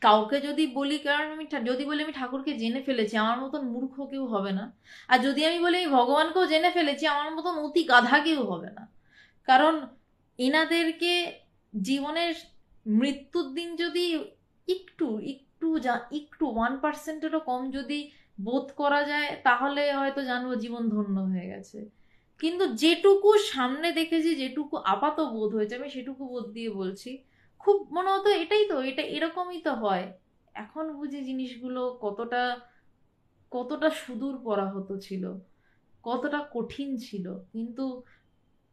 কাউকে যদি বলি, কারণ আমি যদি বলি আমি ঠাকুরকে জেনে ফেলেছি, আমার মতন মূর্খ কেউ হবে না। আর যদি আমি বলি আমি ভগবানকেও জেনে ফেলেছি, আমার মতন অতি গাধা কেউ হবে না। কারণ এনাদেরকে জীবনের মৃত্যুর দিন যদি একটু একটু একটু 1%-এরও কম যদি বোধ করা যায়, তাহলে হয়তো জানবো জীবন ধন্য হয়ে গেছে। কিন্তু যেটুকু সামনে দেখেছি, যেটুকু আপাত বোধ হয়েছে, আমি সেটুকু বোধ দিয়ে বলছি। খুব মনে হতো এটাই তো, এটা এরকমই তো হয়। এখন বুঝি জিনিসগুলো কতটা কতটা সুদূর পরাহত ছিল, কতটা কঠিন ছিল, কিন্তু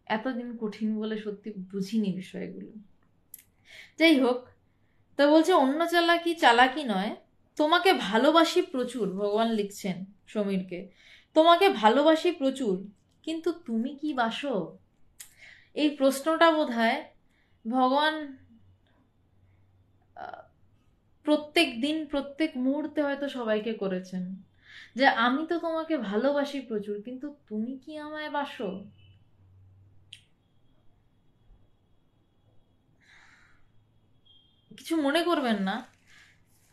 এতদিন কঠিন বলে সত্যি বুঝিনি বিষয়গুলো। যাই হোক, তো বলছে অন্য চালাকি চালাকি নয়, তোমাকে ভালোবাসি প্রচুর, ভগবান লিখছেন সমীরকে, তোমাকে ভালোবাসি প্রচুর, কিন্তু তুমি কি বাসো? এই প্রশ্নটা বোধহয় ভগবান প্রত্যেক দিন প্রত্যেক মুহূর্তে হয়তো সবাইকে করেছেন, যে আমি তো তোমাকে ভালোবাসি প্রচুর, কিন্তু তুমি কি আমায় বাসো? কিছু মনে করবেন না,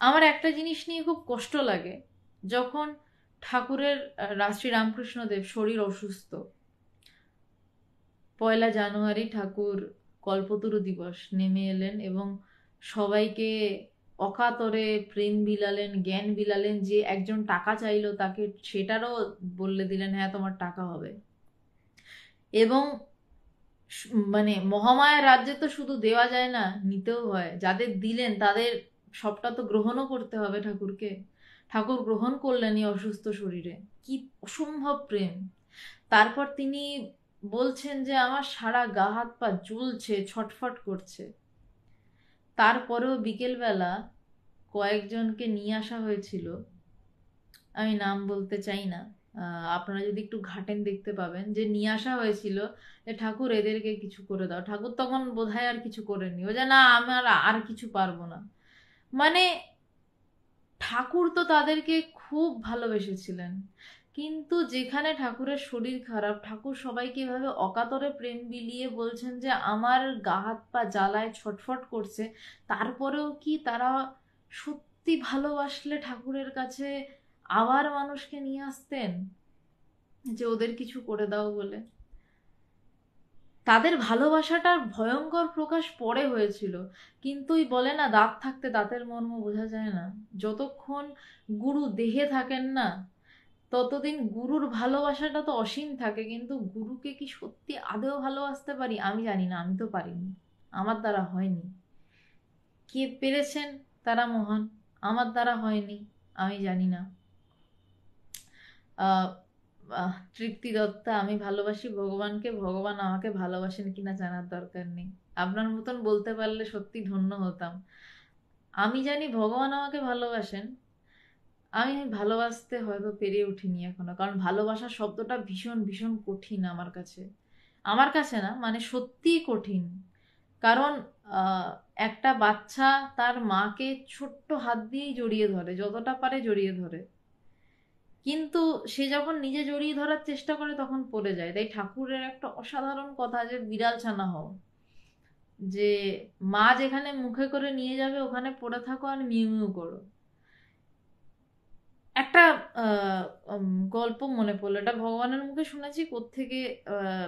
আমার একটা জিনিস নিয়ে খুব কষ্ট লাগে। যখন ঠাকুরের শ্রী রামকৃষ্ণদেব শরীর অসুস্থ, পয়লা জানুয়ারি ঠাকুর কল্পতরু দিবস নেমে এলেন এবং সবাইকে অকাতরে প্রেম বিলালেন, জ্ঞান বিলালেন। যে একজন টাকা চাইলো তাকে সেটারও বললে দিলেন, হ্যাঁ তোমার টাকা হবে। এবং মানে মহামায়ার রাজ্যে তো শুধু দেওয়া যায় না, নিতেও হয়। যাদের দিলেন তাদের সবটা তো গ্রহণও করতে হবে ঠাকুরকে। ঠাকুর গ্রহণ করলেন এই অসুস্থ শরীরে। কি অসম্ভব প্রেম! তারপর তিনি বলছেন যে আমার সারা গা হাত পা জ্বলছে, ছটফট করছে। তারপরেও বিকেলবেলা কয়েকজনকে নিয়ে আসা হয়েছিল, আমি নাম বলতে চাই না, আপনারা যদি একটু ঘাটেন দেখতে পাবেন, যে নিয়ে আসা হয়েছিল যে ঠাকুর এদেরকে কিছু করে দাও। ঠাকুর তখন বোধহয় আর কিছু করেনি, ও যে না আমার আর কিছু পারবো না। মানে ঠাকুর তো তাদেরকে খুব ভালোবেসেছিলেন, কিন্তু যেখানে ঠাকুরের শরীর খারাপ, ঠাকুর সবাইকে এভাবে অকাতরে প্রেম বিলিয়ে বলছেন যে আমার গা হাত পা জ্বালায়, ছটফট করছে। তারপরেও কি তারা সত্যি ভালোবাসলে ঠাকুরের কাছে আবার মানুষকে নিয়ে আসতেন যে ওদের কিছু করে দাও বলে? তাদের ভালোবাসাটার ভয়ঙ্কর প্রকাশ পরে হয়েছিল, কিন্তু ওই বলে না, দাঁত থাকতে দাঁতের মর্ম বোঝা যায় না। যতক্ষণ গুরু দেহে থাকেন না ততদিন গুরুর ভালোবাসাটা তো অসীম থাকে, কিন্তু গুরুকে কি সত্যি আদেও ভালোবাসতে পারি? আমি জানি না, আমি তো পারিনি, আমার দ্বারা হয়নি। কে পেরেছেন তারা মহান, আমার দ্বারা হয়নি, আমি জানি না। তৃপ্তি দত্তা, আমি ভালোবাসি ভগবানকে, ভগবান আমাকে ভালোবাসেন কিনা জানার দরকার নেই। আপনার মতন বলতে পারলে সত্যি ধন্য হতাম। আমি জানি ভগবান আমাকে ভালোবাসেন, আমি ভালোবাসতে হয়তো পেরে উঠিনি এখনো। কারণ ভালোবাসা শব্দটা ভীষণ ভীষণ কঠিন আমার কাছে। আমার কাছে না, মানে সত্যিই কঠিন। কারণ একটা বাচ্চা তার মাকে ছোট্ট হাত দিয়েই জড়িয়ে ধরে, যতটা পারে জড়িয়ে ধরে, কিন্তু সে যখন নিজে জড়িয়ে ধরার চেষ্টা করে তখন পড়ে যায়। তাই ঠাকুরের একটা অসাধারণ কথা যে বিড়াল ছানা হও, যে মা যেখানে মুখে করে নিয়ে যাবে ওখানে পড়ে থাকো আর মিউ মিউ করো। একটা গল্প মনে পড়লো, এটা ভগবানের মুখে শুনেছি। কোত্থেকে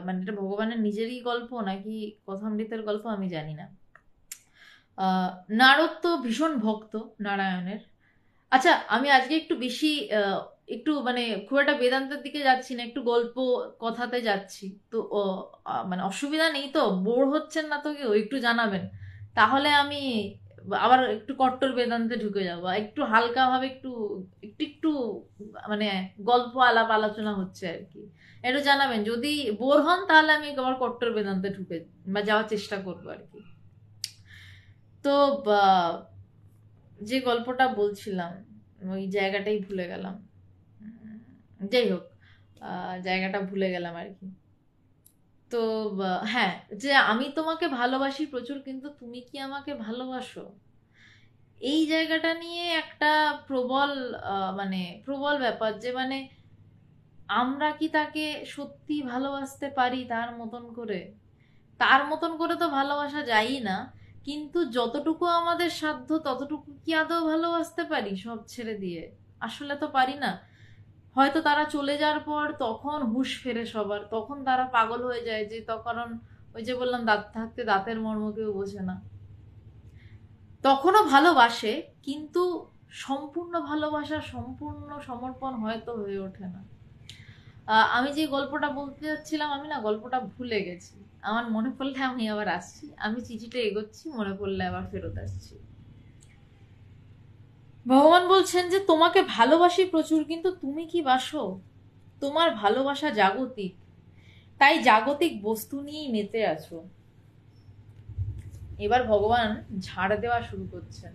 মানে এটা ভগবানের নিজেরই গল্প নাকি কথামৃতের গল্প আমি জানি না। নারদ তো ভীষণ ভক্ত নারায়ণের। আচ্ছা, আমি আজকে একটু বেশি একটু মানে খুব একটা বেদান্তের দিকে যাচ্ছি না, একটু গল্প কথাতে যাচ্ছি তো। মানে অসুবিধা নেই তো? বোর হচ্ছেন না তো কেউ? একটু জানাবেন, তাহলে আমি আবার একটু কট্টর বেদান্তে ঢুকে যাবো। একটু হালকা ভাবে একটু একটু একটু মানে গল্প আলাপ আলোচনা হচ্ছে আর কি। একটু জানাবেন, যদি বোর হন তাহলে আমি আবার কট্টর বেদান্তে ঢুকে বা যাওয়ার চেষ্টা করবো আর কি। তো যে গল্পটা বলছিলাম ওই জায়গাটাই ভুলে গেলাম। যাই হোক, জায়গাটা ভুলে গেলাম আর কি। তো হ্যাঁ, যে আমি তোমাকে ভালোবাসি প্রচুর কিন্তু তুমি কি আমাকে ভালোবাসো, এই জায়গাটা নিয়ে একটা প্রবল মানে প্রবল ব্যাপার। যে মানে আমরা কি তাকে সত্যি ভালোবাসতে পারি তার মতন করে? তার মতন করে তো ভালোবাসা যায়ই না, কিন্তু যতটুকু আমাদের সাধ্য ততটুকু কি আদৌ ভালোবাসতে পারি সব ছেড়ে দিয়ে? আসলে তো পারি না। হয়তো তারা চলে যাওয়ার পর তখন হুঁশ ফেরে সবার, তখন তারা পাগল হয়ে যায়। যে কারণ ওই যে বললাম, দাঁত থাকতে দাঁতের মর্ম কেউ বোঝে না। তখনও ভালোবাসে, কিন্তু সম্পূর্ণ ভালোবাসা, সম্পূর্ণ সমর্পণ হয়তো হয়ে ওঠে না। আমি যে গল্পটা বলতে যাচ্ছিলাম, আমি না গল্পটা ভুলে গেছি। আমার মনে পড়লে আমি আবার আসছি, আমি চিঠিটা এগোচ্ছি, মনে পড়লে আবার ফেরত আসছি। ভগবান বলছেন যে তোমাকে ভালোবাসি প্রচুর কিন্তু তুমি কি বাসো? তোমার ভালোবাসা জাগতিক, তাই জাগতিক বস্তু নিয়েই মেতে আছো। এবার ভগবান ঝাড় দেওয়া শুরু করছেন।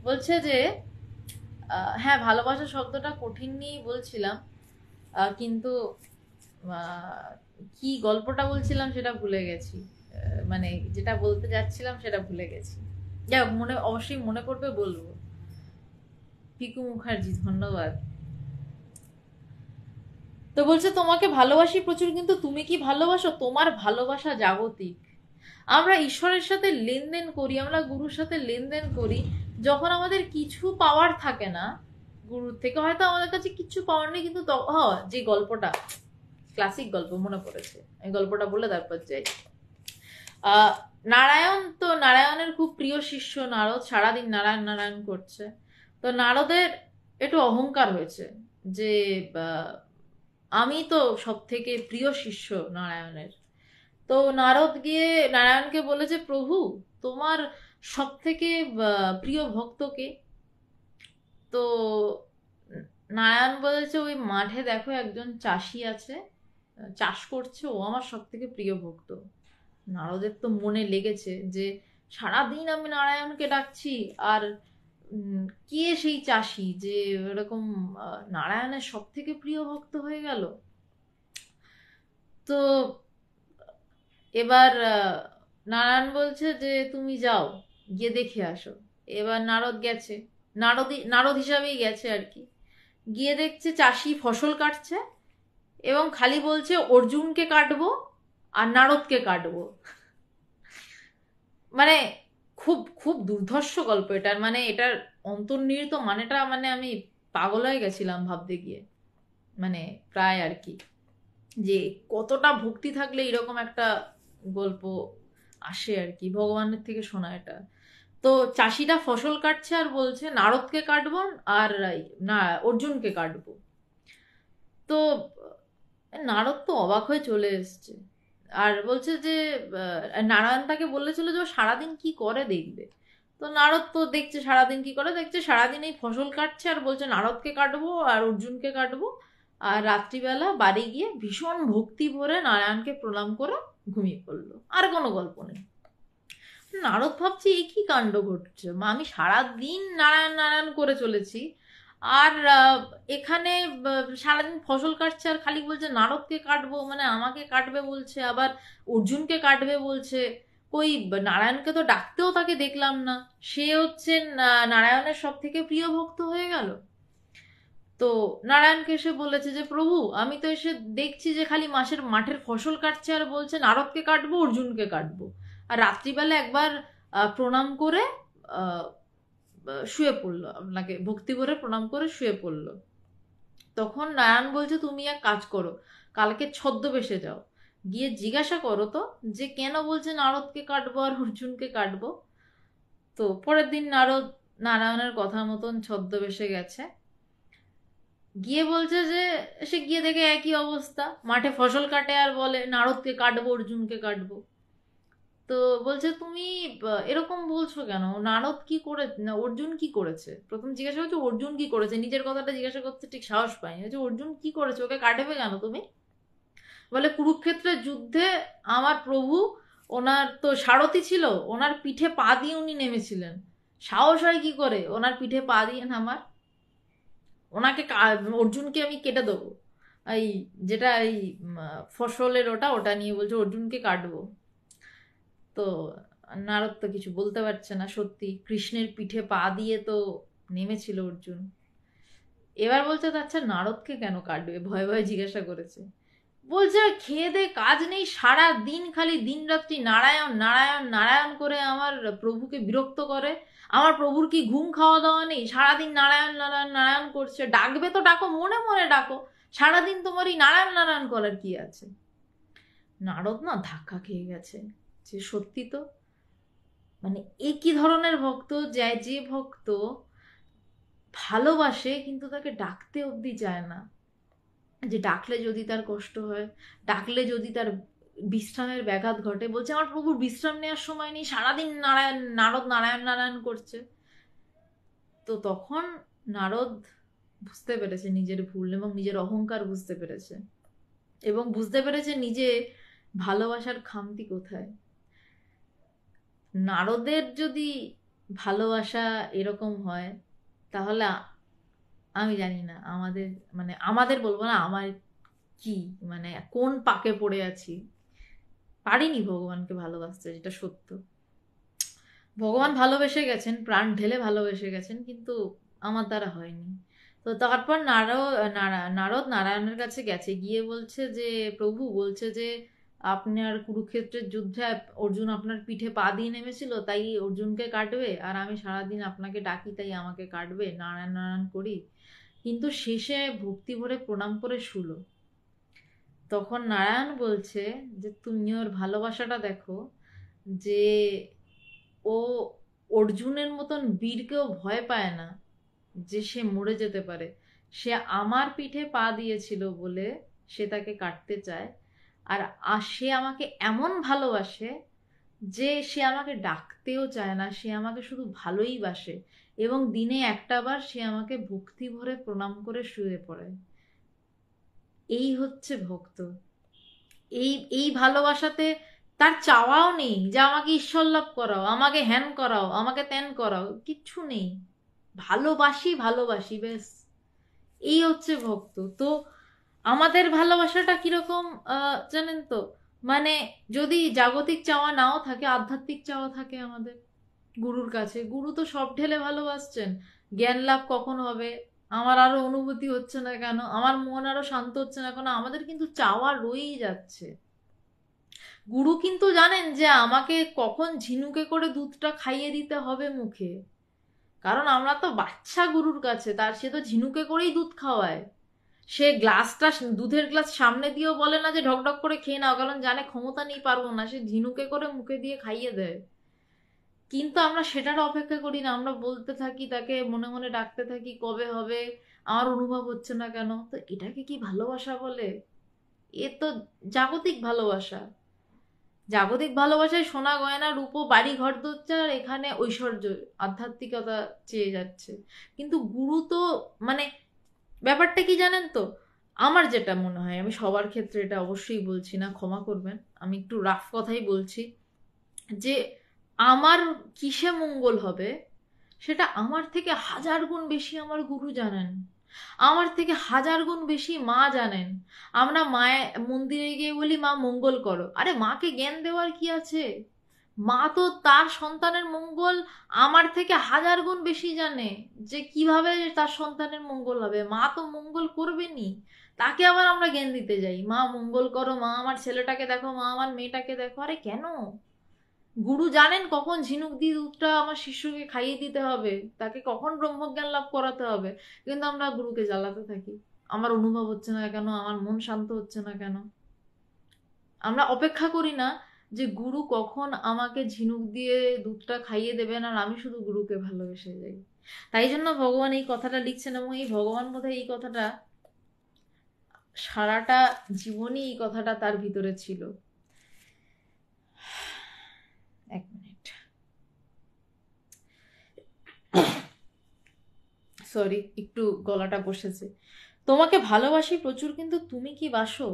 বলছে যে হ্যাঁ, ভালোবাসা শব্দটা কঠিন নিয়েই বলছিলাম, কিন্তু কি গল্পটা বলছিলাম সেটা ভুলে গেছি। মানে যেটা বলতে যাচ্ছিলাম সেটা ভুলে গেছি। যাই হোক, অবশ্যই মনে করবে বলবো। পিকু মুখার্জি, ধন্যবাদ। তো বলছে তোমাকে ভালোবাসি প্রচুর কিন্তু তুমি কি ভালোবাসো? তোমার ভালোবাসা জাগতিক। আমরা ঈশ্বরের সাথে লেনদেন করি, আমরা গুরুর সাথে লেনদেন করি যখন আমাদের কিছু পাওয়ার থাকে না গুরুর থেকে। হয়তো আমাদের কাছে কিছু পাওয়ার নেই, কিন্তু যে গল্পটা ক্লাসিক গল্প মনে পড়েছে, এই গল্পটা বলে তারপর যাই। আহ নারায়ণ, তো নারায়ণের খুব প্রিয় শিষ্য নারদ, সারাদিন নারায়ণ নারায়ণ করছে। তো নারদের একটু অহংকার হয়েছে যে আহ, আমি তো সব থেকে প্রিয় শিষ্য নারায়ণের। তো নারদ গিয়ে নারায়ণকে বলেছে, প্রভু তোমার সব থেকে প্রিয় ভক্ত কে? তো নারায়ণ বলেছে, ওই মাঠে দেখো একজন চাষি আছে, চাষ করছে, ও আমার সব থেকে প্রিয় ভক্ত। নারদের তো মনে লেগেছে যে সারাদিন আমি নারায়ণকে ডাকছি, আর কে সেই চাষি যে এরকম নারায়ণের সব থেকে প্রিয় ভক্ত হয়ে গেল। তো এবার নারায়ণ বলছে যে তুমি যাও, গিয়ে দেখে আসো। এবার নারদ গেছে, নারদ হিসাবেই গেছে আর কি। গিয়ে দেখছে চাষি ফসল কাটছে, এবং খালি বলছে অর্জুনকে কাটবো আর নারদকে কাটবো। মানে খুব খুব দুর্ধর্ষ গল্প এটার, মানে এটার অন্তর্নিহিত মানেটা মানে আমি পাগল হয়ে গেছিলাম ভাবতে গিয়ে, মানে প্রায় আর কি, যে কতটা ভক্তি থাকলে এরকম একটা গল্প আসে আর কি, ভগবানের থেকে শোনা এটা। তো চাষিটা ফসল কাটছে আর বলছে নারদকে কাটবো আর না অর্জুনকে কাটবো। তো নারদ তো অবাক হয়ে চলে এসছে, আর বলছে যে নারায়ণ তাকে বলেছিল যে ও সারাদিন কি করে দেখবে। তো নারদ তো দেখছে সারাদিন কি করে, দেখছে সারাদিন এই ফসল কাটছে আর বলছে নারদকে কাটবো আর অর্জুনকে কাটবো। আর রাত্রিবেলা বাড়ি গিয়ে ভীষণ ভক্তি ভরে নারায়ণকে প্রণাম করে ঘুমিয়ে পড়লো, আর কোনো গল্প নেই। নারদ ভাবছি এ কি কাণ্ড ঘটছে, আমি সারাদিন নারায়ণ নারায়ণ করে চলেছি, আর এখানে সারাদিন ফসল কাটছে আর খালি বলছে নারদকে কাটবো, মানে আমাকে কাটবে বলছে, আবার অর্জুনকে কাটবে বলছে। কই নারায়ণকে তো ডাকতেও তাকে দেখলাম না, সে হচ্ছে নারায়ণের সব থেকে প্রিয় ভক্ত হয়ে গেল। তো নারায়ণকে এসে বলেছে যে প্রভু আমি তো এসে দেখছি যে খালি মাঠের ফসল কাটছে আর বলছে নারদকে কাটবো অর্জুনকে কাটবো, আর রাত্রিবেলা একবার প্রণাম করে আহ, শুয়ে পড়লো, আপনাকে ভক্তি করে প্রণাম করে শুয়ে পড়লো। তখন নারায়ণ বলছে তুমি এক কাজ করো, কালকে ছদ্মবেশে যাও, গিয়ে জিজ্ঞাসা করো তো যে কেন বলছে নারদকে কাটবো আর অর্জুনকে কাটবো। তো পরের দিন নারদ নারায়ণের কথা মতন ছদ্মবেশে গেছে, গিয়ে বলছে যে সে গিয়ে দেখে একই অবস্থা, মাঠে ফসল কাটে আর বলে নারদকে কাটবো অর্জুনকে কাটবো। তো বলছে তুমি এরকম বলছো কেন, নারদ কি করে না অর্জুন কি করেছে, প্রথম জিজ্ঞাসা করছে অর্জুন কি করেছে, নিজের কথাটা জিজ্ঞাসা করতে ঠিক সাহস পায়নি, বলছে অর্জুন কি করেছে, ওকে কাটবে কেন তুমি? বলে কুরুক্ষেত্রের যুদ্ধে আমার প্রভু, ওনার তো সারথি ছিল, ওনার পিঠে পা দিয়ে উনি নেমেছিলেন, সাহস হয় কি করে ওনার পিঠে পা দিয়ে নামার, ওনাকে অর্জুনকে আমি কেটে দেবো। এই যেটা এই ফসলের ওটা ওটা নিয়ে বলছে অর্জুনকে কাটবো। তো নারদ তো কিছু বলতে পারছে না, সত্যি কৃষ্ণের পিঠে পা দিয়ে তো নেমেছিল অর্জুন। এবার বলছে আচ্ছা নারদকে কেন কাটবে, ভয়ে ভয়ে জিজ্ঞাসা করেছে। বলছে খেয়ে দে কাজ নেই, সারা দিন খালি দিন রাত্রি নারায়ণ নারায়ণ নারায়ণ করে আমার প্রভুকে বিরক্ত করে, আমার প্রভুর কি ঘুম খাওয়া দাওয়া নেই, সারাদিন নারায়ণ নারায়ণ নারায়ণ করছে, ডাকবে তো ডাকো মনে মনে ডাকো, সারাদিন তোমার এই নারায়ণ নারায়ণ করার কি আছে। নারদ না ধাক্কা খেয়ে গেছে, যে সত্যি তো, মানে একই ধরনের ভক্ত, যে ভক্ত ভালোবাসে কিন্তু তাকে ডাকতে অব্দি চায় না, যে ডাকলে যদি তার কষ্ট হয়, ডাকলে যদি তার বিশ্রামের ব্যাঘাত ঘটে, বলছে আমার প্রভুর বিশ্রাম নেওয়ার সময় নেই, সারাদিন নারদ নারায়ণ নারায়ণ করছে। তো তখন নারদ বুঝতে পেরেছে নিজের ভুল এবং নিজের অহংকার বুঝতে পেরেছে, এবং বুঝতে পেরেছে নিজে ভালোবাসার খামতি কোথায়। নারদের যদি ভালোবাসা এরকম হয়, তাহলে আমি জানি না আমাদের, মানে আমাদের বলবো না, আমার কি, মানে কোন পাকে পড়ে আছি, পারিনি ভগবানকে ভালোবাসতে, যেটা সত্য। ভগবান ভালোবেসে গেছেন, প্রাণ ঢেলে ভালোবেসে গেছেন, কিন্তু আমার দ্বারা হয়নি। তো তারপর নারদ নারায়ণের কাছে গেছে, গিয়ে বলছে যে প্রভু বলছে যে আপনার কুরুক্ষেত্রের যুদ্ধে অর্জুন আপনার পিঠে পা দিয়ে নেমেছিল, তাই অর্জুনকে কাটবে, আর আমি সারাদিন আপনাকে ডাকি তাই আমাকে কাটবে, নারায়ণ নারায়ণ করি। কিন্তু শেষে ভক্তি ভরে প্রণাম করে শুলো। তখন নারায়ণ বলছে যে তুমি ওর ভালোবাসাটা দেখো, যে ও অর্জুনের মতন বীরকেও ভয় পায় না যে সে মরে যেতে পারে। সে আমার পিঠে পা দিয়েছিল বলে সে তাকে কাটতে চায়। আর সে আমাকে এমন ভালোবাসে যে সে আমাকে ডাকতেও চায় না, সে আমাকে শুধু ভালোই বাসে, এবং দিনে একটা বার সে আমাকে ভক্তি ভরে প্রণাম করে শুয়ে পড়ে। এই হচ্ছে ভক্ত। এই এই ভালোবাসাতে তার চাওয়াও নেই যে আমাকে ঈশ্বর লাভ করাও, আমাকে হ্যান করাও, আমাকে ত্যান করাও, কিচ্ছু নেই। ভালোবাসি ভালোবাসি ব্যাস। এই হচ্ছে ভক্ত। তো আমাদের ভালোবাসাটা কিরকম জানেন তো, মানে যদি জাগতিক চাওয়া নাও থাকে, আধ্যাত্মিক চাওয়া থাকে আমাদের গুরুর কাছে, গুরু তো সব ঢেলে ভালোবাসছেন। জ্ঞান লাভ কখন হবে, আমার আরো অনুভূতি হচ্ছে না কেন, আমার মন আরো শান্ত হচ্ছে না কেন, আমাদের কিন্তু চাওয়া রয়েই যাচ্ছে। গুরু কিন্তু জানেন যে আমাকে কখন ঝিনুকে করে দুধটা খাইয়ে দিতে হবে মুখে, কারণ আমরা তো বাচ্চা গুরুর কাছে, তার সে তো ঝিনুকে করেই দুধ খাওয়ায়। সে গ্লাসটা, দুধের গ্লাস সামনে দিয়েও বলে না যে ঢকঢক করে খেয়ে নাও, কারণ জানে ক্ষমতা নেই, পারবো না, সে ঝিনুকে করে মুখে দিয়ে খাইয়ে দেয়। কিন্তু আমরা সেটার অপেক্ষা করি না, আমরা বলতে থাকি, তাকে মনে মনে ডাকতে থাকি কবে হবে, আমার অনুভব হচ্ছে না কেন। তো এটাকে কি ভালোবাসা বলে? এ তো জাগতিক ভালোবাসা। জাগতিক ভালোবাসায় সোনা গয়না রূপো বাড়ি ঘর দরজা, আর এখানে ঐশ্বর্য, আধ্যাত্মিকতা চেয়ে যাচ্ছে। কিন্তু গুরু তো মানে ব্যাপারটা কি জানেন তো, আমার যেটা মনে হয়, আমি সবার ক্ষেত্রে এটা অবশ্যই বলছি না, ক্ষমা করবেন, আমি একটু রাফ কথাই বলছি, যে আমার কিসে মঙ্গল হবে সেটা আমার থেকে হাজার গুণ বেশি আমার গুরু জানেন, আমার থেকে হাজার গুণ বেশি মা জানেন। আমরা মায়ের মন্দিরে গিয়ে বলি মা মঙ্গল করো, আরে মাকে জ্ঞান দেওয়ার কি আছে? মা তো তার সন্তানের মঙ্গল আমার থেকে হাজার গুণ বেশি জানে, যে কিভাবে তার সন্তানের মঙ্গল হবে। মা তো মঙ্গল করবেনি, তাকে আবার আমরা জ্ঞান দিতে যাই, মা মঙ্গল করো, মা আমার ছেলেটাকে দেখো, মা আমার মেয়েটাকে দেখো। আরে কেন? গুরু জানেন কখন ঝিনুক দিয়ে দুধটা আমার শিশুকে খাইয়ে দিতে হবে, তাকে কখন ব্রহ্মজ্ঞান লাভ করাতে হবে। কিন্তু আমরা গুরুকে জ্বালাতে থাকি, আমার অনুভব হচ্ছে না কেন, আমার মন শান্ত হচ্ছে না কেন। আমরা অপেক্ষা করি না যে গুরু কখন আমাকে ঝিনুক দিয়ে দুধটা খাইয়ে দেবেন, আর আমি শুধু গুরুকে ভালোবেসে যাই। তাই জন্য ভগবান এই কথাটা লিখছেন, এবং এই ভগবান বোধহয় এই কথাটা সারাটা জীবনই এই কথাটা তার ভিতরে ছিল। এক মিনিট, সরি, একটু গলাটা বসেছে। তোমাকে ভালোবাসি প্রচুর, কিন্তু তুমি কি বাসো?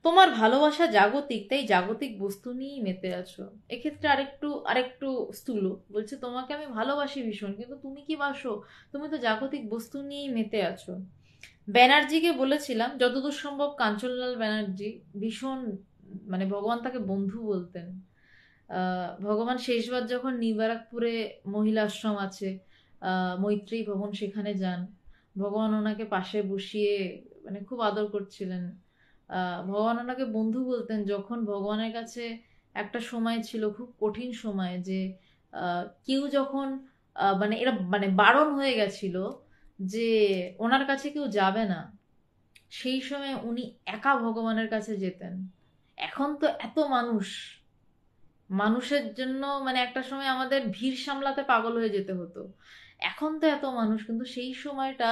তোমার ভালোবাসা জাগতিক, তাই জাগতিক বস্তু নিয়েই মেতে আছো। এক্ষেত্রে আরেকটু আরেকটু স্থূল বলছে, তোমাকে আমি ভালোবাসি ভীষণ, কিন্তু তুমি কি বাসো? তুমি তো জাগতিক বস্তু নিয়েই মেতে আছো। ব্যানার্জিকে বলেছিলাম, যতদূর সম্ভব কাঞ্চনলাল ব্যানার্জি ভীষণ, মানে ভগবান তাকে বন্ধু বলতেন। ভগবান শেষবার যখন নিবারকপুরে মহিলা আশ্রম আছে, মৈত্রী ভবন, সেখানে যান, ভগবান ওনাকে পাশে বসিয়ে মানে খুব আদর করছিলেন। ভগবান ওনাকে বন্ধু বলতেন। যখন ভগবানের কাছে একটা সময় ছিল খুব কঠিন সময়, যে কেউ যখন মানে এরা মানে বারণ হয়ে গেছিল যে ওনার কাছে কেউ যাবে না, সেই সময় উনি একা ভগবানের কাছে যেতেন। এখন তো এত মানুষ, মানুষের জন্য মানে একটা সময় আমাদের ভিড় সামলাতে পাগল হয়ে যেতে হতো, এখন তো এত মানুষ, কিন্তু সেই সময়টা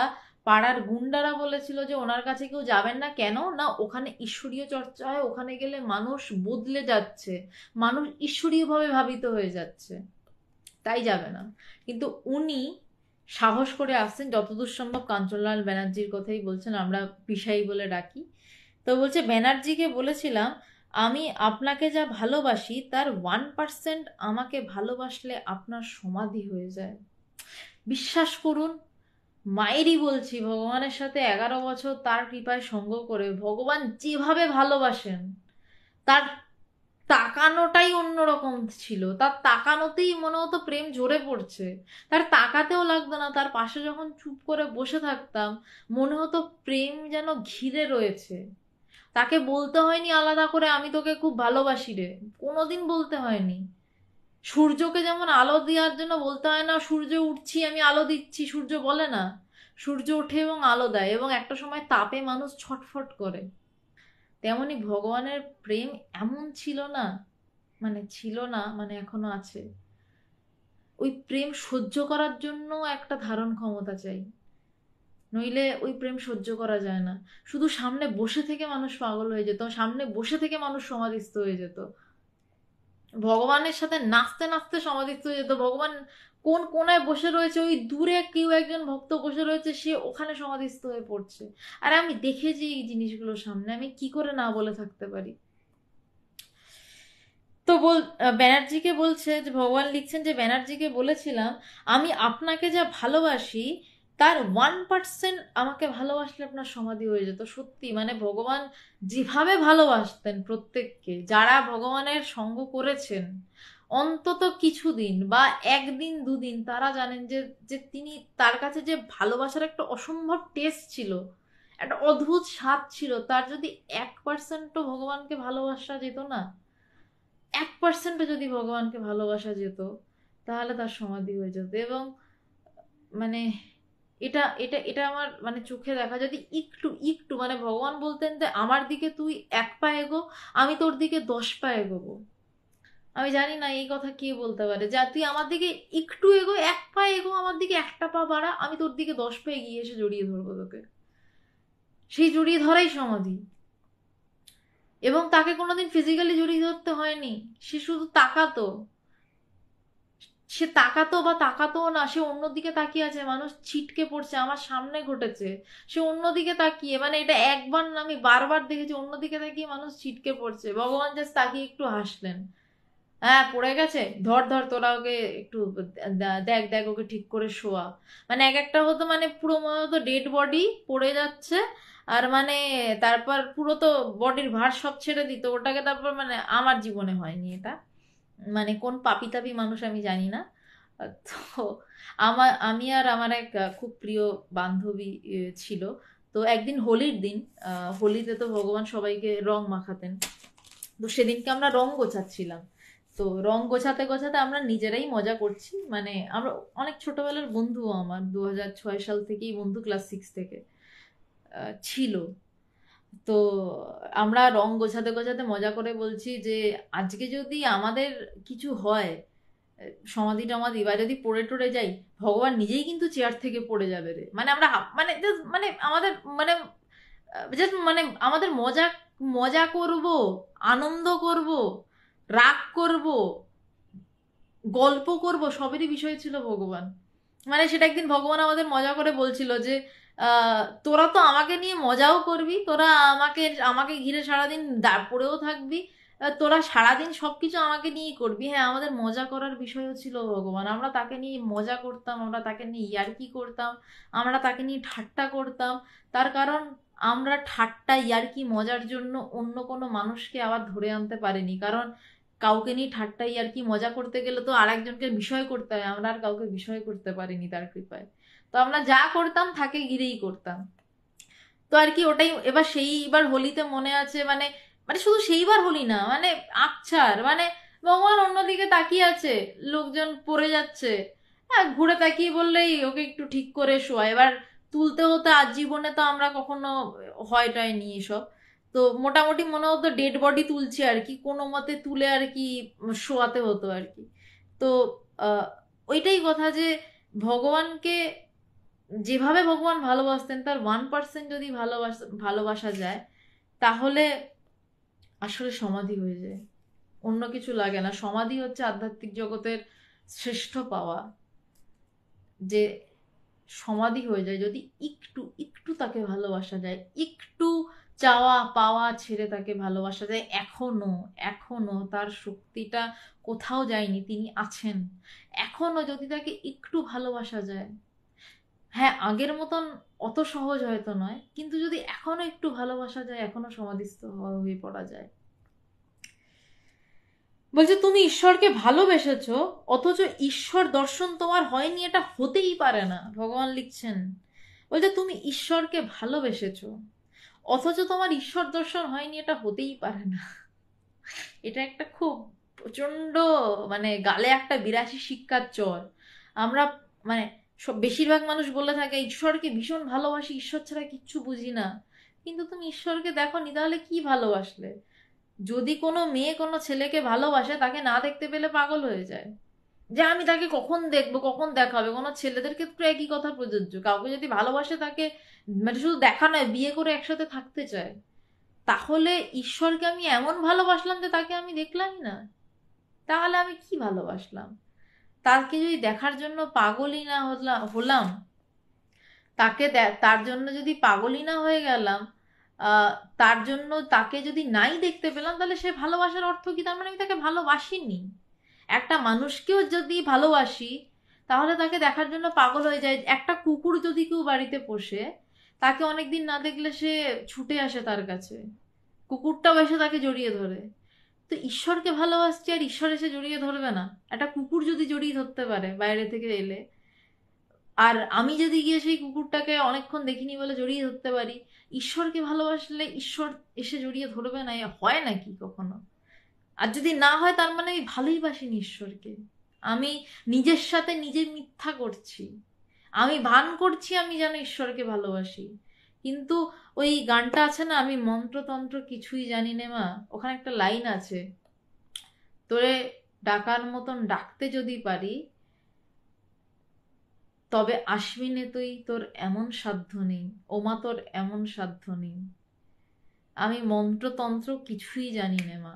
পাড়ার গুন্ডারা বলেছিল যে ওনার কাছে কেউ যাবেন না, কেন না ওখানে ঈশ্বরীয় চর্চা হয়, ওখানে গেলে মানুষ বদলে যাচ্ছে, মানুষ ঈশ্বরীয়ভাবে ভাবিত হয়ে যাচ্ছে, তাই যাবে না। কিন্তু উনি সাহস করে আসছেন, যতদূর সম্ভব কাঞ্চনলাল ব্যানার্জির কথাই বলছেন, আমরা পিসাই বলে ডাকি। তো বলছে, ব্যানার্জিকে বলেছিলাম, আমি আপনাকে যা ভালোবাসি তার 1% আমাকে ভালোবাসলে আপনার সমাধি হয়ে যায়। বিশ্বাস করুন, মায়েরই বলছি, ভগবানের সাথে 11 বছর তার কৃপায় সঙ্গ করে ভগবান যেভাবে ভালোবাসেন, তার তাকানোটাই অন্যরকম ছিল। তার তাকানোতেই মনে হতো প্রেম ঝরে পড়ছে। তার তাকাতেও লাগতো না, তার পাশে যখন চুপ করে বসে থাকতাম মনে হতো প্রেম যেন ঘিরে রয়েছে। তাকে বলতে হয়নি আলাদা করে আমি তোকে খুব ভালোবাসি রে, কোনোদিন বলতে হয়নি। সূর্যকে যেমন আলো দেওয়ার জন্য বলতে হয় না সূর্য উঠছি আমি আলো দিচ্ছি, সূর্য বলে না, সূর্য ওঠে এবং আলো দেয়, এবং একটা সময় তাপে মানুষ ছটফট করে। তেমনি ভগবানের প্রেম এমন ছিল না, মানে এখনো আছে। ওই প্রেম সহ্য করার জন্য একটা ধারণ ক্ষমতা চাই, নইলে ওই প্রেম সহ্য করা যায় না। শুধু সামনে বসে থেকে মানুষ পাগল হয়ে যেত, সামনে বসে থেকে মানুষ সমাধিস্থ হয়ে যেত, ভগবানের সাথে নাচতে নাচতে সমাধিস্থ হয়ে যেত। ভগবান কোন কোনায় বসে রয়েছে, ওই দূরে কেউ একজন ভক্ত বসে রয়েছে, সে ওখানে সমাধিস্থ হয়ে পড়ছে। আর আমি দেখেছি এই জিনিসগুলো সামনে, আমি কি করে না বলে থাকতে পারি। তো ব্যানার্জিকে বলছে যে, ভগবান লিখছেন যে ব্যানার্জিকে বলেছিলাম আমি আপনাকে যা ভালোবাসি তার 1% আমাকে ভালোবাসলে আপনার সমাধি হয়ে যেত। সত্যি মানে ভগবান যেভাবে ভালোবাসতেন প্রত্যেককে, যারা ভগবানের সঙ্গ করেছেন অন্তত কিছুদিন বা একদিন দুদিন, তারা জানেন যে যে তিনি, তার কাছে যে ভালোবাসার একটা অসম্ভব টেস্ট ছিল, একটা অদ্ভুত স্বাদ ছিল, তার যদি 1%ও ভগবানকে ভালোবাসা যেত না, 1%ও যদি ভগবানকে ভালোবাসা যেত, তাহলে তার সমাধি হয়ে যেত। এবং মানে এটা এটা এটা আমার মানে চোখে দেখা, যদি একটু একটু মানে ভগবান বলতেন যে আমার দিকে তুই 1 পা এগো, আমি তোর দিকে 10 পা এগোবো। আমি জানি না এই কথা কে বলতে পারে, যা তুই আমার দিকে একটু এগো, 1 পা এগো, আমার দিকে 1টা পা বাড়া, আমি তোর দিকে 10 পা এগিয়ে এসে জড়িয়ে ধরবো তোকে। সেই জড়িয়ে ধরাই সমাধি। এবং তাকে কোনোদিন ফিজিক্যালি জড়িয়ে ধরতে হয়নি, সে শুধু তাকাতো। সে তাকাতো বা তাকাতো না, সে অন্যদিকে তাকিয়ে আছে, মানুষ ছিটকে পড়ছে, আমার সামনে ঘটেছে, সে অন্যদিকে তাকিয়ে, মানে এটা একবার না, আমি বারবার দেখেছি, অন্যদিকে তাকিয়ে মানুষ ছিটকে পড়ছে, ভগবান জাস্ট তাকিয়ে একটু হাসলেন, হ্যাঁ পড়ে গেছে, ধর ধর তোরা ওকে একটু দেখ দেখ ওকে ঠিক করে শোয়া। মানে এক একটা হতো মানে পুরো মনে হতো ডেড বডি পড়ে যাচ্ছে, আর মানে তারপর পুরো তো বডির ভার সব ছেড়ে দিত ওটাকে, তারপর মানে আমার জীবনে হয়নি এটা, মানে কোন পাপি তাপি মানুষ আমি জানি না। তো আমি আর আমার এক খুব প্রিয় বান্ধবী ছিল। তো একদিন হোলির দিন, হোলিতে তো ভগবান সবাইকে রং মাখাতেন। তো সেদিনকে আমরা রং গোছাচ্ছিলাম। তো রং গোছাতে গোছাতে আমরা নিজেরাই মজা করছি, মানে আমরা অনেক ছোটবেলার বন্ধু, আমার 2006 সাল থেকেই বন্ধু, ক্লাস 6 থেকে ছিল। তো আমরা রং গোছাতে গোছাতে মজা করে বলছি যে আজকে যদি আমাদের কিছু হয়, সমাধি টমাধি বা যদি পড়ে টড়ে যাই, ভগবান নিজেই কিন্তু চেয়ার থেকে পড়ে যাবে রে। মানে আমরা মানে মানে আমাদের মানে জাস্ট মানে আমাদের মজা মজা করব, আনন্দ করব, রাগ করব, গল্প করব, সবেরই বিষয় ছিল ভগবান। মানে সেটা একদিন ভগবান আমাদের মজা করে বলছিল যে তোরা তো আমাকে নিয়ে মজাও করবি, তোরা আমাকে আমাকে ঘিরে সারাদিন পড়েও থাকবি, তোরা সারাদিন সবকিছু আমাকে নিয়েই করবি। হ্যাঁ, আমাদের মজা করার বিষয়ও ছিল ভগবান, আমরা তাকে নিয়ে মজা করতাম, আমরা তাকে নিয়ে ইয়ার্কি করতাম, আমরা তাকে নিয়ে ঠাট্টা করতাম। তার কারণ আমরা ঠাট্টা ইয়ার্কি মজার জন্য অন্য কোনো মানুষকে আবার ধরে আনতে পারিনি, কারণ কাউকে নিয়ে ঠাট্টা ইয়ার্কি মজা করতে গেলে তো আর একজনকে বিষয় করতে হয়, আমরা আর কাউকে বিষয় করতে পারিনি তার কৃপায়। তো আমরা যা করতাম তাকে ঘিরেই করতাম। তো আর কি ওটাই এবার সেইবার হোলিতে মনে আছে, মানে মানে শুধু সেইবার হোলি না, মানে আকছার মানে ভগবান অন্যদিকে তাকিয়ে আছে, লোকজন পড়ে যাচ্ছে, হ্যাঁ ঘুরে তাকিয়ে বললেই ওকে একটু ঠিক করে শোয়া। এবার তুলতে হতে আজ জীবনে তো আমরা কখনো হয় টয় নি এসব। তো মোটামুটি মনে হতো ডেড বডি তুলছে আর কি, কোনো মতে তুলে আর কি শোয়াতে হতো আর কি। তো আহ, ওইটাই কথা যে ভগবানকে যেভাবে ভগবান ভালোবাসতেন, তার 1% যদি ভালোবাসা যায়, তাহলে আসলে সমাধি হয়ে যায়, অন্য কিছু লাগে না। সমাধি হচ্ছে আধ্যাত্মিক জগতের শ্রেষ্ঠ পাওয়া, যে সমাধি হয়ে যায় যদি একটু একটু তাকে ভালোবাসা যায়, একটু চাওয়া পাওয়া ছেড়ে তাকে ভালোবাসা যায়। এখনো এখনো তার শক্তিটা কোথাও যায়নি, তিনি আছেন। এখনো যদি তাকে একটু ভালোবাসা যায়, হ্যাঁ আগের মতন অত সহজ হয়তো নয়, কিন্তু যদি এখনো একটু ভালোবাসা যায়, এখনো সমাধিস্থ হয়ে পড়া যায়। বলছে তুমি ঈশ্বরকে ভালোবেসেছো, অথচ ঈশ্বর দর্শন তোমার হয়নি, এটা হতেই পারে না। ভগবান লিখছেন, বলছে তুমি ঈশ্বরকে ভালোবেসেছো, অথচ তোমার ঈশ্বর দর্শন হয়নি, এটা হতেই পারে না। এটা একটা খুব প্রচন্ড, মানে গালে একটা বিরাশি শিক্ষার চর। আমরা মানে সব বেশিরভাগ মানুষ বলে থাকে ঈশ্বরকে ভীষণ ভালোবাসি, ঈশ্বর ছাড়া কিচ্ছু বুঝি না, কিন্তু তুমি ঈশ্বরকে দেখোনি, তাহলে কি ভালোবাসলে? যদি কোনো মেয়ে কোনো ছেলেকে ভালোবাসে, তাকে না দেখতে পেলে পাগল হয়ে যায়, যে আমি তাকে কখন দেখবো, কখন দেখা হবে। কোনো ছেলেদের ক্ষেত্রে একই কথা প্রযোজ্য। কাউকে যদি ভালোবাসে, তাকে মানে শুধু দেখা নয়, বিয়ে করে একসাথে থাকতে চায়। তাহলে ঈশ্বরকে আমি এমন ভালোবাসলাম যে তাকে আমি দেখলামই না, তাহলে আমি কি ভালোবাসলাম? তাকে যদি দেখার জন্য পাগলই না হলাম, তার জন্য যদি পাগলই না হয়ে গেলাম, আহ, তার জন্য তাকে যদি নাই দেখতে পেলাম, তাহলে সে ভালোবাসার অর্থ কি? তার মানে আমি তাকে ভালোবাসিনি। একটা মানুষকেও যদি ভালোবাসি, তাহলে তাকে দেখার জন্য পাগল হয়ে যায়। একটা কুকুর যদি কেউ বাড়িতে পোষে, তাকে অনেকদিন না দেখলে সে ছুটে আসে তার কাছে, কুকুরটাও এসে তাকে জড়িয়ে ধরে। তো ঈশ্বরকে ভালোবাসছি, আর ঈশ্বর এসে জড়িয়ে ধরবে না? একটা কুকুর যদি জড়িয়ে ধরতে পারে বাইরে থেকে এলে, আর আমি যদি গিয়ে সেই কুকুরটাকে অনেকক্ষণ দেখিনি বলে জড়িয়ে ধরতে পারি, ঈশ্বরকে ভালোবাসলে ঈশ্বর এসে জড়িয়ে ধরবে না? এ হয় নাকি কখনো? আর যদি না হয়, তার মানে আমি ভালোই বাসিনি ঈশ্বরকে। আমি নিজের সাথে নিজে মিথ্যা করছি। আমি ভান করছি আমি যেন ঈশ্বরকে ভালোবাসি, কিন্তু ওই গানটা আছে না, আমি মন্ত্রতন্ত্র কিছুই জানি নে মা, ওখানে একটা লাইন আছে, তোরে ডাকার মতন ডাকতে যদি পারি, তবে আসবি নে তুই, তোর এমন সাধ্য নেই, ওমা তোর এমন সাধ্য নেই। আমি মন্ত্রতন্ত্র কিছুই জানি নে মা,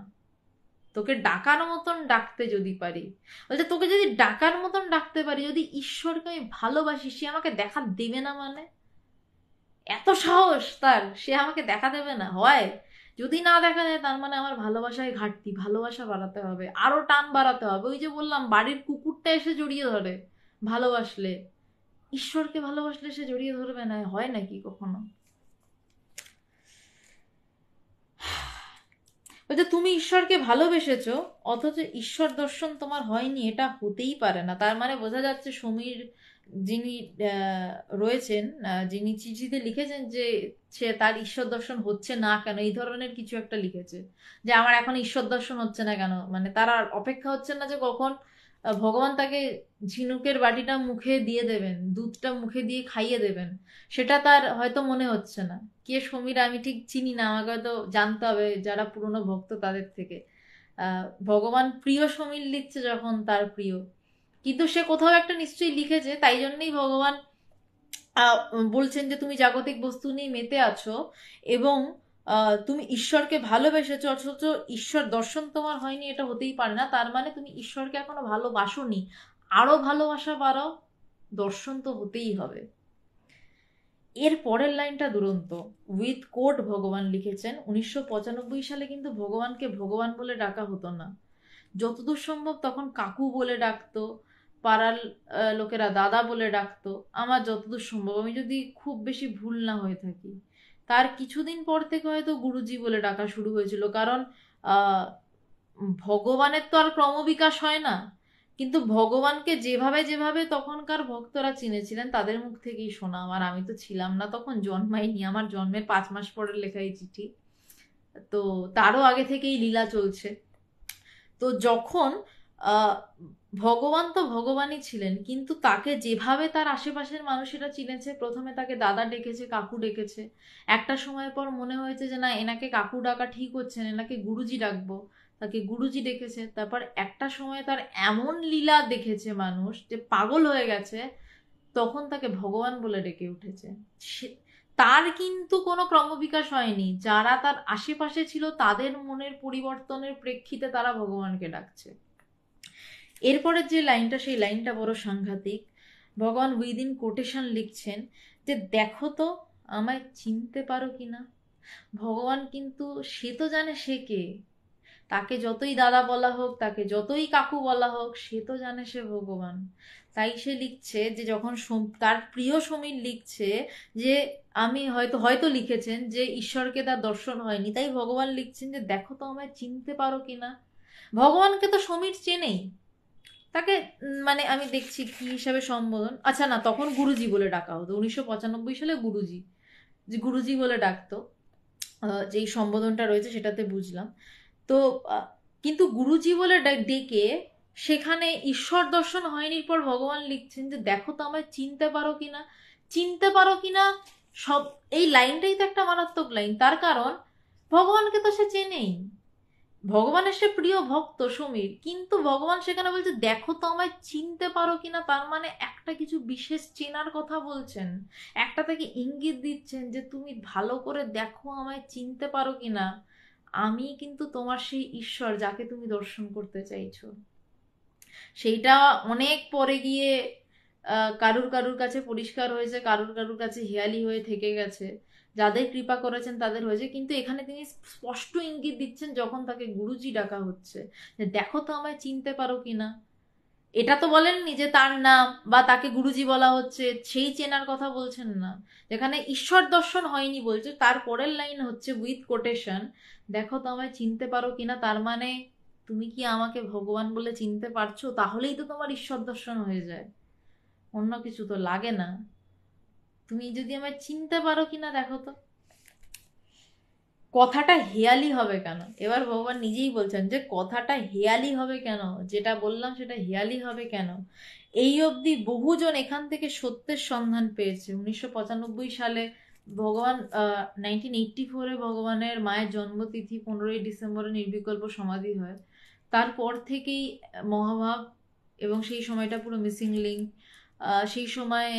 তোকে ডাকার মতন ডাকতে যদি পারি। বলছে তোকে যদি ডাকার মতন ডাকতে পারি, যদি ঈশ্বরকে আমি ভালোবাসি, সে আমাকে দেখা দেবে না মানে? এত সাহস তার, সে আমাকে দেখা দেবে না? হয় যদি না দেখা যায়, তার মানে আমার ভালোবাসায় ঘাটতি, ভালোবাসা বাড়াতে হবে, আরো টান বাড়াতে হবে। ওই যে বললাম, বাড়ির কুকুরটা এসে জড়িয়ে ধরে ভালোবাসলে, ঈশ্বরকে ভালোবাসলে সে জড়িয়ে ধরবে না? হয় নাকি কখনো? বলছে তুমি ঈশ্বরকে ভালোবেসেছো, অথচ ঈশ্বর দর্শন তোমার হয়নি, এটা হতেই পারে না। তার মানে বোঝা যাচ্ছে সমীর যিনি রয়েছেন, যিনি চিঠিতে লিখেছেন যে সে তার ঈশ্বর দর্শন হচ্ছে না কেন, এই ধরনের কিছু একটা লিখেছে, যে আমার এখন ঈশ্বর দর্শন হচ্ছে না কেন, মানে তারা অপেক্ষা হচ্ছে না যে কখন ভগবান তাকে ঝিনুকের বাটিটা মুখে দিয়ে দেবেন, দুধটা মুখে দিয়ে খাইয়ে দেবেন, সেটা তার হয়তো মনে হচ্ছে না। কে সমীর আমি ঠিক চিনি না, আমাকে হয়তো জানতে হবে যারা পুরনো ভক্ত তাদের থেকে। ভগবান প্রিয় সমীর লিখছে যখন তার প্রিয়, কিন্তু সে কোথাও একটা নিশ্চয়ই লিখেছে, তাই জন্যই ভগবান বলছেন যে তুমি জাগতিক বস্তু নিয়ে মেতে আছো, এবং তুমি ঈশ্বরকে ভালোবেসেছো, অথচ ঈশ্বর দর্শন তোমার হয়নি, এটা হতেই পারে না। তার মানে তুমি ঈশ্বরকে এখনো ভালোবাসোনি, আরো ভালোবাসা বাড়াও, দর্শন তো হতেই হবে। এর পরের লাইনটা দুরন্ত। উইথ কোট ভগবান লিখেছেন, 1995 সালে কিন্তু ভগবানকে ভগবান বলে ডাকা হতো না। যতদূর সম্ভব তখন কাকু বলে ডাকতো, পাড়ার লোকেরা দাদা বলে ডাকতো। আমার যতদূর সম্ভব, আমি যদি খুব বেশি ভুল না হয়ে থাকি, তার কিছুদিন পর থেকে হয়তো গুরুজি বলে ডাকা শুরু হয়েছিল। কারণ আহ ভগবানের তো আর ক্রমবিকাশ হয় না, কিন্তু ভগবানকে যেভাবে যেভাবে তখনকার ভক্তরা চিনেছিলেন, তাদের মুখ থেকেই শোনা আমার। আমি তো ছিলাম না তখন, জন্মাইনি, আমার জন্মের 5 মাস পরে লেখা এই চিঠি, তো তারও আগে থেকেই লীলা চলছে। তো যখন আহ ভগবান তো ভগবানই ছিলেন, কিন্তু তাকে যেভাবে তার আশেপাশের মানুষেরা চিনেছে, প্রথমে তাকে দাদা ডেকেছে, কাকু ডেকেছে, একটা সময় পর মনে হয়েছে যে না, এনাকে কাকু ডাকা ঠিক হচ্ছে না, এনাকে গুরুজি ডাকবো, তাকে গুরুজি ডেকেছে। তারপর একটা সময় তার এমন লীলা দেখেছে মানুষ যে পাগল হয়ে গেছে, তখন তাকে ভগবান বলে ডেকে উঠেছে। তার কিন্তু কোনো ক্রমবিকাশ হয়নি, যারা তার আশেপাশে ছিল তাদের মনের পরিবর্তনের প্রেক্ষিতে তারা ভগবানকে ডাকছে। এরপরের যে লাইনটা, সেই লাইনটা বড় সাংঘাতিক। ভগবান উইদিন কোটেশন লিখছেন যে দেখো তো আমায় চিনতে পারো কিনা। ভগবান কিন্তু সে তো জানে সে কে, তাকে যতই দাদা বলা হোক, তাকে যতই কাকু বলা হোক, সে তো জানে সে ভগবান। তাই সে লিখছে যে যখন তার প্রিয় সমীর লিখছে যে আমি হয়তো হয়তো লিখেছেন যে ঈশ্বরকে তার দর্শন হয়নি, তাই ভগবান লিখছেন যে দেখো তো আমায় চিনতে পারো কিনা। ভগবানকে তো সমীর চেনেই, তাকে মানে আমি দেখছি কি হিসাবে সম্বোধন, আচ্ছা না, তখন গুরুজি বলে ডাকা হতো 1995 সালে, গুরুজি, যে গুরুজি বলে ডাকতো, যেই সম্বোধনটা রয়েছে সেটাতে বুঝলাম। তো কিন্তু গুরুজি বলে ডেকে সেখানে ঈশ্বর দর্শন হয়নি, পর ভগবান লিখছেন যে দেখো তো আমায় চিনতে পারো কিনা। চিনতে পারো কিনা সব এই লাইনটাই তো একটা মারাত্মক লাইন। তার কারণ ভগবানকে তো সে চেনেই, ভগবানের সে প্রিয় ভক্ত সমীর, কিন্তু ভগবান সেখানে বলছে দেখো তো আমায় চিনতে পারো কিনা। তার মানে একটা কিছু বিশেষ চেনার কথা বলছেন, একটা তাকে ইঙ্গিত দিচ্ছেন যে তুমি ভালো করে দেখো আমায় চিনতে পারো কিনা, আমি কিন্তু তোমার সেই ঈশ্বর যাকে তুমি দর্শন করতে চাইছো। সেইটা অনেক পরে গিয়ে কারুর কারুর কাছে পরিষ্কার হয়েছে, কারুর কারুর কাছে হেয়ালি হয়ে থেকে গেছে, যাদের কৃপা করেছেন তাদের হয়েছে। কিন্তু এখানে তিনি স্পষ্ট ইঙ্গিত দিচ্ছেন যখন তাকে গুরুজি ডাকা হচ্ছে, যে দেখো তো আমায় চিনতে পারো কিনা। এটা তো বলেননি যে তার নাম বা তাকে গুরুজি বলা হচ্ছে, সেই চেনার কথা বলছেন না। যেখানে ঈশ্বর দর্শন হয়নি বলছে, তার পরের লাইন হচ্ছে উইথ কোটেশন, দেখো তো আমায় চিনতে পারো কিনা। তার মানে তুমি কি আমাকে ভগবান বলে চিনতে পারছো? তাহলেই তো তোমার ঈশ্বর দর্শন হয়ে যায়, অন্য কিছু তো লাগে না। তুমি যদি আমায় চিনতে পারো কিনা দেখো তো। কথাটা হেয়ালি হবে কেন? এবার ভগবান নিজেই বলছেন যে কথাটা হেয়ালি হবে কেন, যেটা বললাম সেটা হেয়ালি হবে কেন। এই অবধি বহুজন এখান থেকে সত্যের সন্ধান পেয়েছে। 1995 সালে ভগবান 1984-এ ভগবানের মায়ের জন্মতিথি 15ই ডিসেম্বরে নির্বিকল্প সমাধি হয়। তারপর থেকেই মহাভাব, এবং সেই সময়টা পুরো মিসিং লিঙ্ক। সেই সময়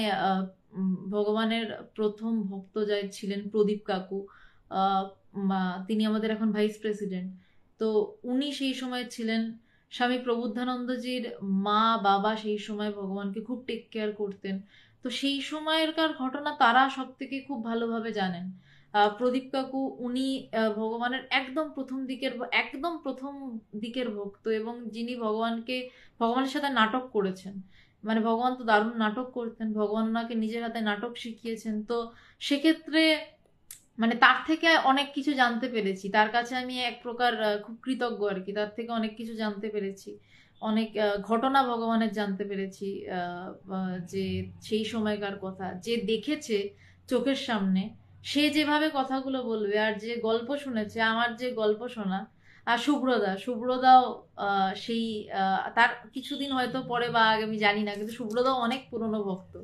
ভগবানের প্রথম ভক্ত যাই ছিলেন প্রদীপ কাকু, আহ, তিনি আমাদের এখন ভাইস প্রেসিডেন্ট। তো উনি সেই সময় ছিলেন। স্বামী প্রবুদ্ধানন্দজির মা বাবা সেই সময় ভগবানকে খুব টেক কেয়ার করতেন। তো সেই সময়কার ঘটনা তারা সব থেকে খুব ভালোভাবে জানেন। প্রদীপ কাকু উনি ভগবানের একদম প্রথম দিকের ভক্ত, এবং যিনি ভগবানের সাথে নাটক করেছেন। মানে ভগবান তো দারুণ নাটক করতেন, ভগবান ওনাকে নিজের হাতে নাটক শিখিয়েছেন। তো সেক্ষেত্রে মানে তার থেকে অনেক কিছু জানতে পেরেছি, তার কাছে আমি এক প্রকার খুব কৃতজ্ঞ আর কি। তার থেকে অনেক কিছু জানতে পেরেছি, অনেক ঘটনা ভগবানের জানতে পেরেছি। যে সেই সময়কার কথা যে দেখেছে চোখের সামনে, সে যেভাবে কথাগুলো বলবে, আর যে গল্প শুনেছে, আমার যে গল্প শোনা। আর শুভ্রদাও সেই তার কিছুদিন হয়তো পরে বা আগে আমি জানি না, কিন্তু শুভ্রদাও অনেক পুরনো ভক্ত।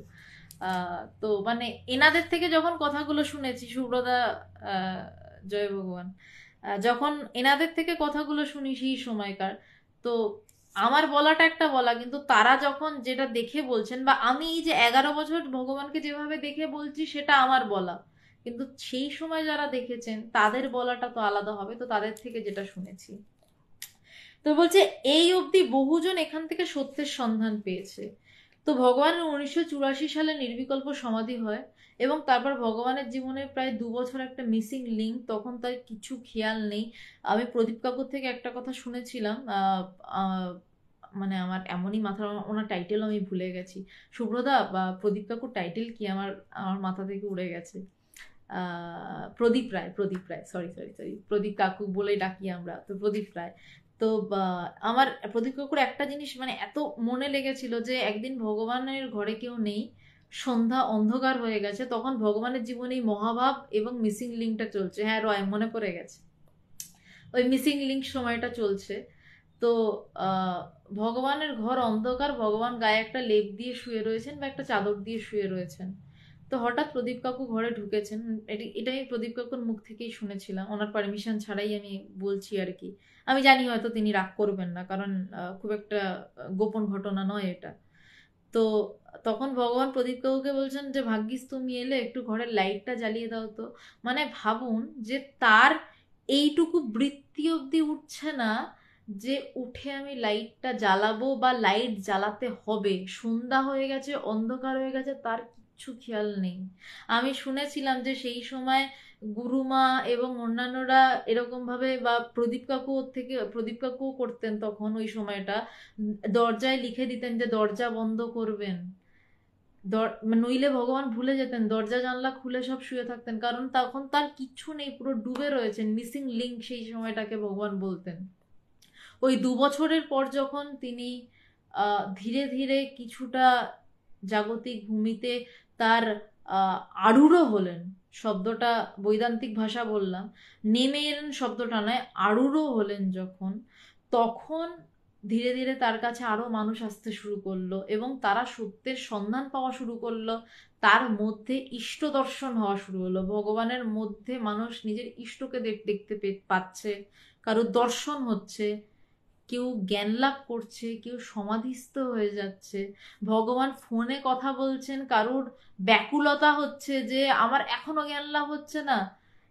তো মানে এনাদের থেকে যখন কথাগুলো শুনেছি, সুব্রতা, আহ, জয় ভগবান, যখন এনাদের থেকে কথাগুলো শুনি সেই সময়কার, তো আমার বলাটা একটা বলা, কিন্তু তারা যখন যেটা দেখে বলছেন, বা আমি এই যে 11 বছর ভগবানকে যেভাবে দেখে বলছি সেটা আমার বলা, কিন্তু সেই সময় যারা দেখেছেন তাদের বলাটা তো আলাদা হবে। তো তাদের থেকে যেটা শুনেছি, তো বলছে এই অবধি বহুজন এখান থেকে সত্যের সন্ধান পেয়েছে। তো ভগবানের 1984 সালে নির্বিকল্প সমাধি হয়, এবং তারপর ভগবানের জীবনে প্রায় 2 বছর একটা মিসিং লিঙ্ক, তখন তার কিছু খেয়াল নেই। আমি প্রদীপ কাপুর থেকে একটা কথা শুনেছিলাম, মানে আমার এমনই মাথা, ওনার টাইটেল আমি ভুলে গেছি। শুভ্রদা বা প্রদীপ কাকুর টাইটেল কি, আমার আমার মাথা থেকে উড়ে গেছে। প্রদীপ রায়, সরি সরি সরি, প্রদীপ কাকু বলে ডাকি আমরা, তো প্রদীপ রায়। তো আমার প্রদীপ কাকুর একটা জিনিস মানে এত মনে লেগেছিল, যে একদিন ভগবানের ঘরে কেউ নেই, সন্ধ্যা অন্ধকার হয়ে গেছে, তখন ভগবানের জীবনে এই মহাভাব এবং মিসিং লিঙ্কটা চলছে। হ্যাঁ রয়, মনে পড়ে গেছে, ওই মিসিং লিঙ্ক সময়টা চলছে। তো ভগবানের ঘর অন্ধকার, ভগবান গায়ে একটা লেপ দিয়ে শুয়ে রয়েছেন বা একটা চাদর দিয়ে শুয়ে রয়েছেন। তো হঠাৎ প্রদীপ কাকু ঘরে ঢুকেছেন। এটা আমি প্রদীপ কাকুর মুখ থেকেই শুনেছিলাম, ওনার পারমিশন ছাড়াই আমি বলছি আর কি। আমি জানি হয়তো তিনি রাগ করবেন না, কারণ খুব একটা গোপন ঘটনা নয় এটা। তো তখন ভগবান প্রদীপ কাকুকে বলছেন যে ভাগ্যিস তুমি এলে, একটু ঘরের লাইটটা জ্বালিয়ে দাও তো। মানে ভাবুন যে তার এইটুকু বৃত্তি অব্দি উঠছে না, যে উঠে আমি লাইটটা জ্বালাবো বা লাইট জ্বালাতে হবে। সন্ধ্যা হয়ে গেছে, অন্ধকার হয়ে গেছে, তার কিচ্ছু খেয়াল নেই। আমি শুনেছিলাম যে সেই সময় গুরুমা এবং অন্যান্যরা এরকম ভাবে, বা প্রদীপ কাকুও করতেন তখন ওই সময়টা, দরজায় লিখে দিতেন যে দরজা বন্ধ করবেন। নইলে ভগবান ভুলে যেতেন, দরজা জানলা খুলে সব শুয়ে থাকতেন, কারণ তখন তার কিচ্ছু নেই, পুরো ডুবে রয়েছেন, মিসিং লিঙ্ক সেই সময়টাকে ভগবান বলতেন। ওই 2 বছরের পর যখন তিনি ধীরে ধীরে কিছুটা জাগতিক ভূমিতে তার আহ, আরূঢ় হলেন, শব্দটা বৈদান্তিক ভাষা বললাম, নেমে এলেন শব্দটা নয়, আরূঢ় হলেন যখন, তখন ধীরে ধীরে তার কাছে আরো মানুষ আসতে শুরু করলো এবং তারা সত্যের সন্ধান পাওয়া শুরু করলো। তার মধ্যে ইষ্ট দর্শন হওয়া শুরু হলো, ভগবানের মধ্যে মানুষ নিজের ইষ্টকে দেখতে পাচ্ছে, কারো দর্শন হচ্ছে, কেউ জ্ঞান লাভ করছে, কেউ সমাধিস্থ হয়ে যাচ্ছে, ভগবান ফোনে কথা বলছেন, কারুর ব্যাকুলতা হচ্ছে যে আমার এখনো জ্ঞান লাভ হচ্ছে না,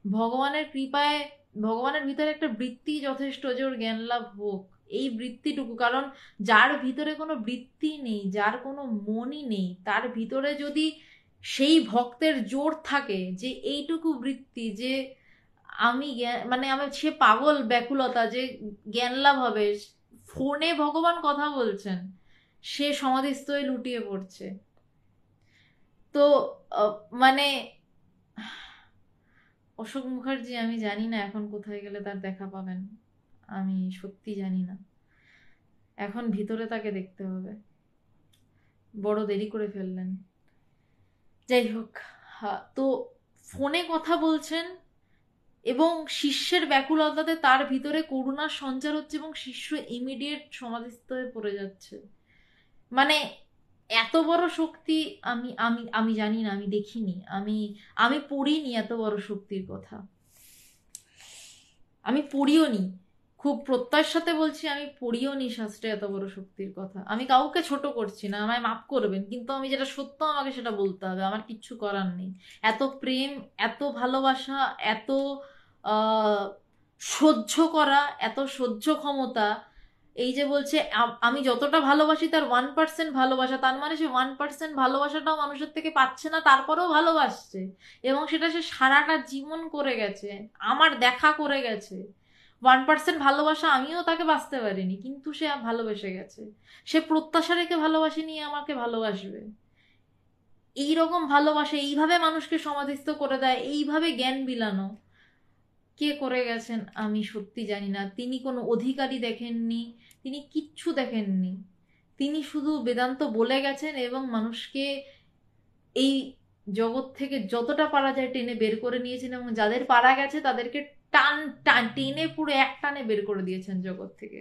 ভগবানের কৃপায় ভগবানের ভিতরে একটা বৃত্তি যথেষ্ট যে ওর জ্ঞান লাভ হোক, এই বৃত্তিটুকু। কারণ যার ভিতরে কোনো বৃত্তি নেই, যার কোনো মনই নেই, তার ভিতরে যদি সেই ভক্তের জোর থাকে যে এইটুকু বৃত্তি যে আমি মানে আমি, সে পাগল ব্যাকুলতা যে জ্ঞান লাভ হবে, ফোনে ভগবান কথা বলছেন, সে সমাধিস্থ হয়ে লুটিয়ে পড়ছে। তো মানে অশোক মুখার্জি আমি জানি না এখন কোথায় গেলে তার দেখা পাবেন, আমি সত্যি জানি না। এখন ভিতরে তাকে দেখতে হবে, বড় দেরি করে ফেললেন। যাই হোক, তো ফোনে কথা বলছেন এবং শিষ্যের ব্যাকুলতাতে তার ভিতরে করুণার সঞ্চার হচ্ছে এবং শিষ্য ইমিডিয়েট সমাধিস্থ হয়ে পড়ে যাচ্ছে। মানে এত বড় শক্তি আমি আমি আমি জানি না, আমি দেখিনি, আমি আমি পড়িনি এত বড় শক্তির কথা, আমি পড়িও নি, খুব প্রত্যয়ের সাথে বলছি, আমি পড়িও নি শাস্ত্রে এত বড় শক্তির কথা। আমি কাউকে ছোট করছি না, আমায় মাফ করবেন, কিন্তু আমি যেটা সত্য আমাকে সেটা বলতে হবে, আমার কিচ্ছু করার নেই। এত প্রেম, এত ভালোবাসা, এত আহ সহ্য করা, এত সহ্য ক্ষমতা, এই যে বলছে আমি যতটা ভালোবাসি তার 1% ভালোবাসা, তার মানে সে 1% ভালোবাসাটাও মানুষের থেকে পাচ্ছে না, তারপরেও ভালোবাসছে, এবং সেটা সে সারাটা জীবন করে গেছে, আমার দেখা করে গেছে। 1% ভালোবাসা আমিও তাকে বাঁচতে পারিনি, কিন্তু সে ভালোবেসে গেছে, সে প্রত্যাশা রেখে ভালোবাসে নিয়ে আমাকে ভালোবাসবে। এইরকম ভালোবাসা এইভাবে মানুষকে সমাধিস্থ করে দেয়, এইভাবে জ্ঞান বিলানো কে করে গেছেন আমি সত্যি জানি না। তিনি কোনো অধিকারী দেখেননি, তিনি কিচ্ছু দেখেননি, তিনি শুধু বেদান্ত বলে গেছেন এবং মানুষকে এই জগৎ থেকে যতটা পারা যায় টেনে বের করে নিয়েছেন, এবং যাদের পারা গেছে তাদেরকে টান টান টেনে পুরো এক টানে বের করে দিয়েছেন জগৎ থেকে।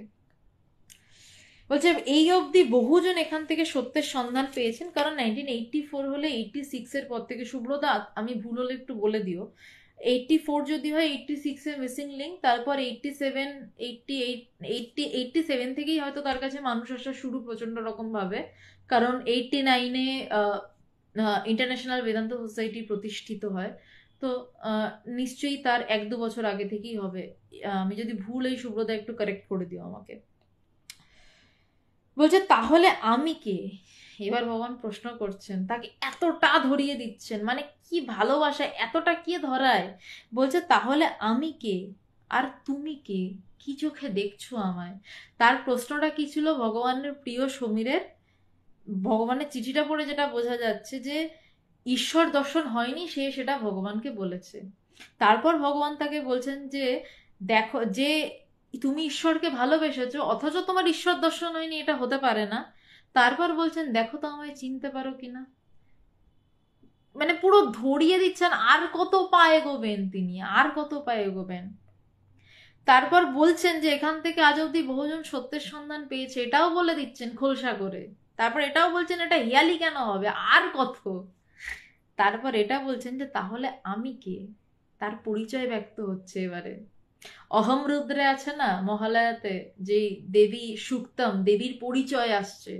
বলছে এই অবধি বহুজন এখান থেকে সত্যের সন্ধান পেয়েছেন, কারণ 1984 হলে 86-এর পর থেকে, সুব্রতা আমি ভুল হলে একটু বলে দিও, 84 যদি হয় 86-এ মিসিং লিঙ্ক, তারপর 87, 88, 87 থেকেই হয়তো তার কাছে মানুষ আসা শুরু প্রচন্ড রকম ভাবে, কারণ 89-এ ইন্টারন্যাশনাল বেদান্ত সোসাইটি প্রতিষ্ঠিত হয়। তো নিশ্চয়ই তার 1-2 বছর আগে থেকেই হবে, আমি যদি ভুল এই সুব্রতা একটু কারেক্ট করে দিও আমাকে। বলছে তাহলে আমি কে? এবার ভগবান প্রশ্ন করছেন, তাকে এতটা ধরিয়ে দিচ্ছেন, মানে কি ভালোবাসা, এতটা কে ধরায়। বলছে তাহলে আমি কে আর তুমি কে, কি চোখে দেখছো আমায়? তার প্রশ্নটা কি ছিল ভগবানের প্রিয় সমীরের? ভগবানের চিঠিটা পড়ে যেটা বোঝা যাচ্ছে যে ঈশ্বর দর্শন হয়নি, সে সেটা ভগবানকে বলেছে। তারপর ভগবান তাকে বলছেন যে দেখো, যে তুমি ঈশ্বরকে ভালোবেসেছো অথচ তোমার ঈশ্বর দর্শন হয়নি, এটা হতে পারে না। তারপর বলছেন দেখো তো আমায় চিনতে পারো কিনা। মানে পুরো ধরিয়ে দিচ্ছেন, আর কত পা এগোবেন তিনি, আর কত পা এগোবেন। তারপর বলছেন যে এখান থেকে আজ অব্দি বহুজন সত্যের সন্ধান পেয়েছে, এটাও বলে দিচ্ছেন খোলসা করে। তারপর এটাও বলছেন এটা হিয়ালি কেন হবে, আর কত। তারপর এটা বলছেন যে তাহলে আমি কে, তার পরিচয় ব্যক্ত হচ্ছে এবারে। অহম রুদ্রে আছে না মহালয়াতে, যে দেবী সুক্তম, দেবীর পরিচয় আসছে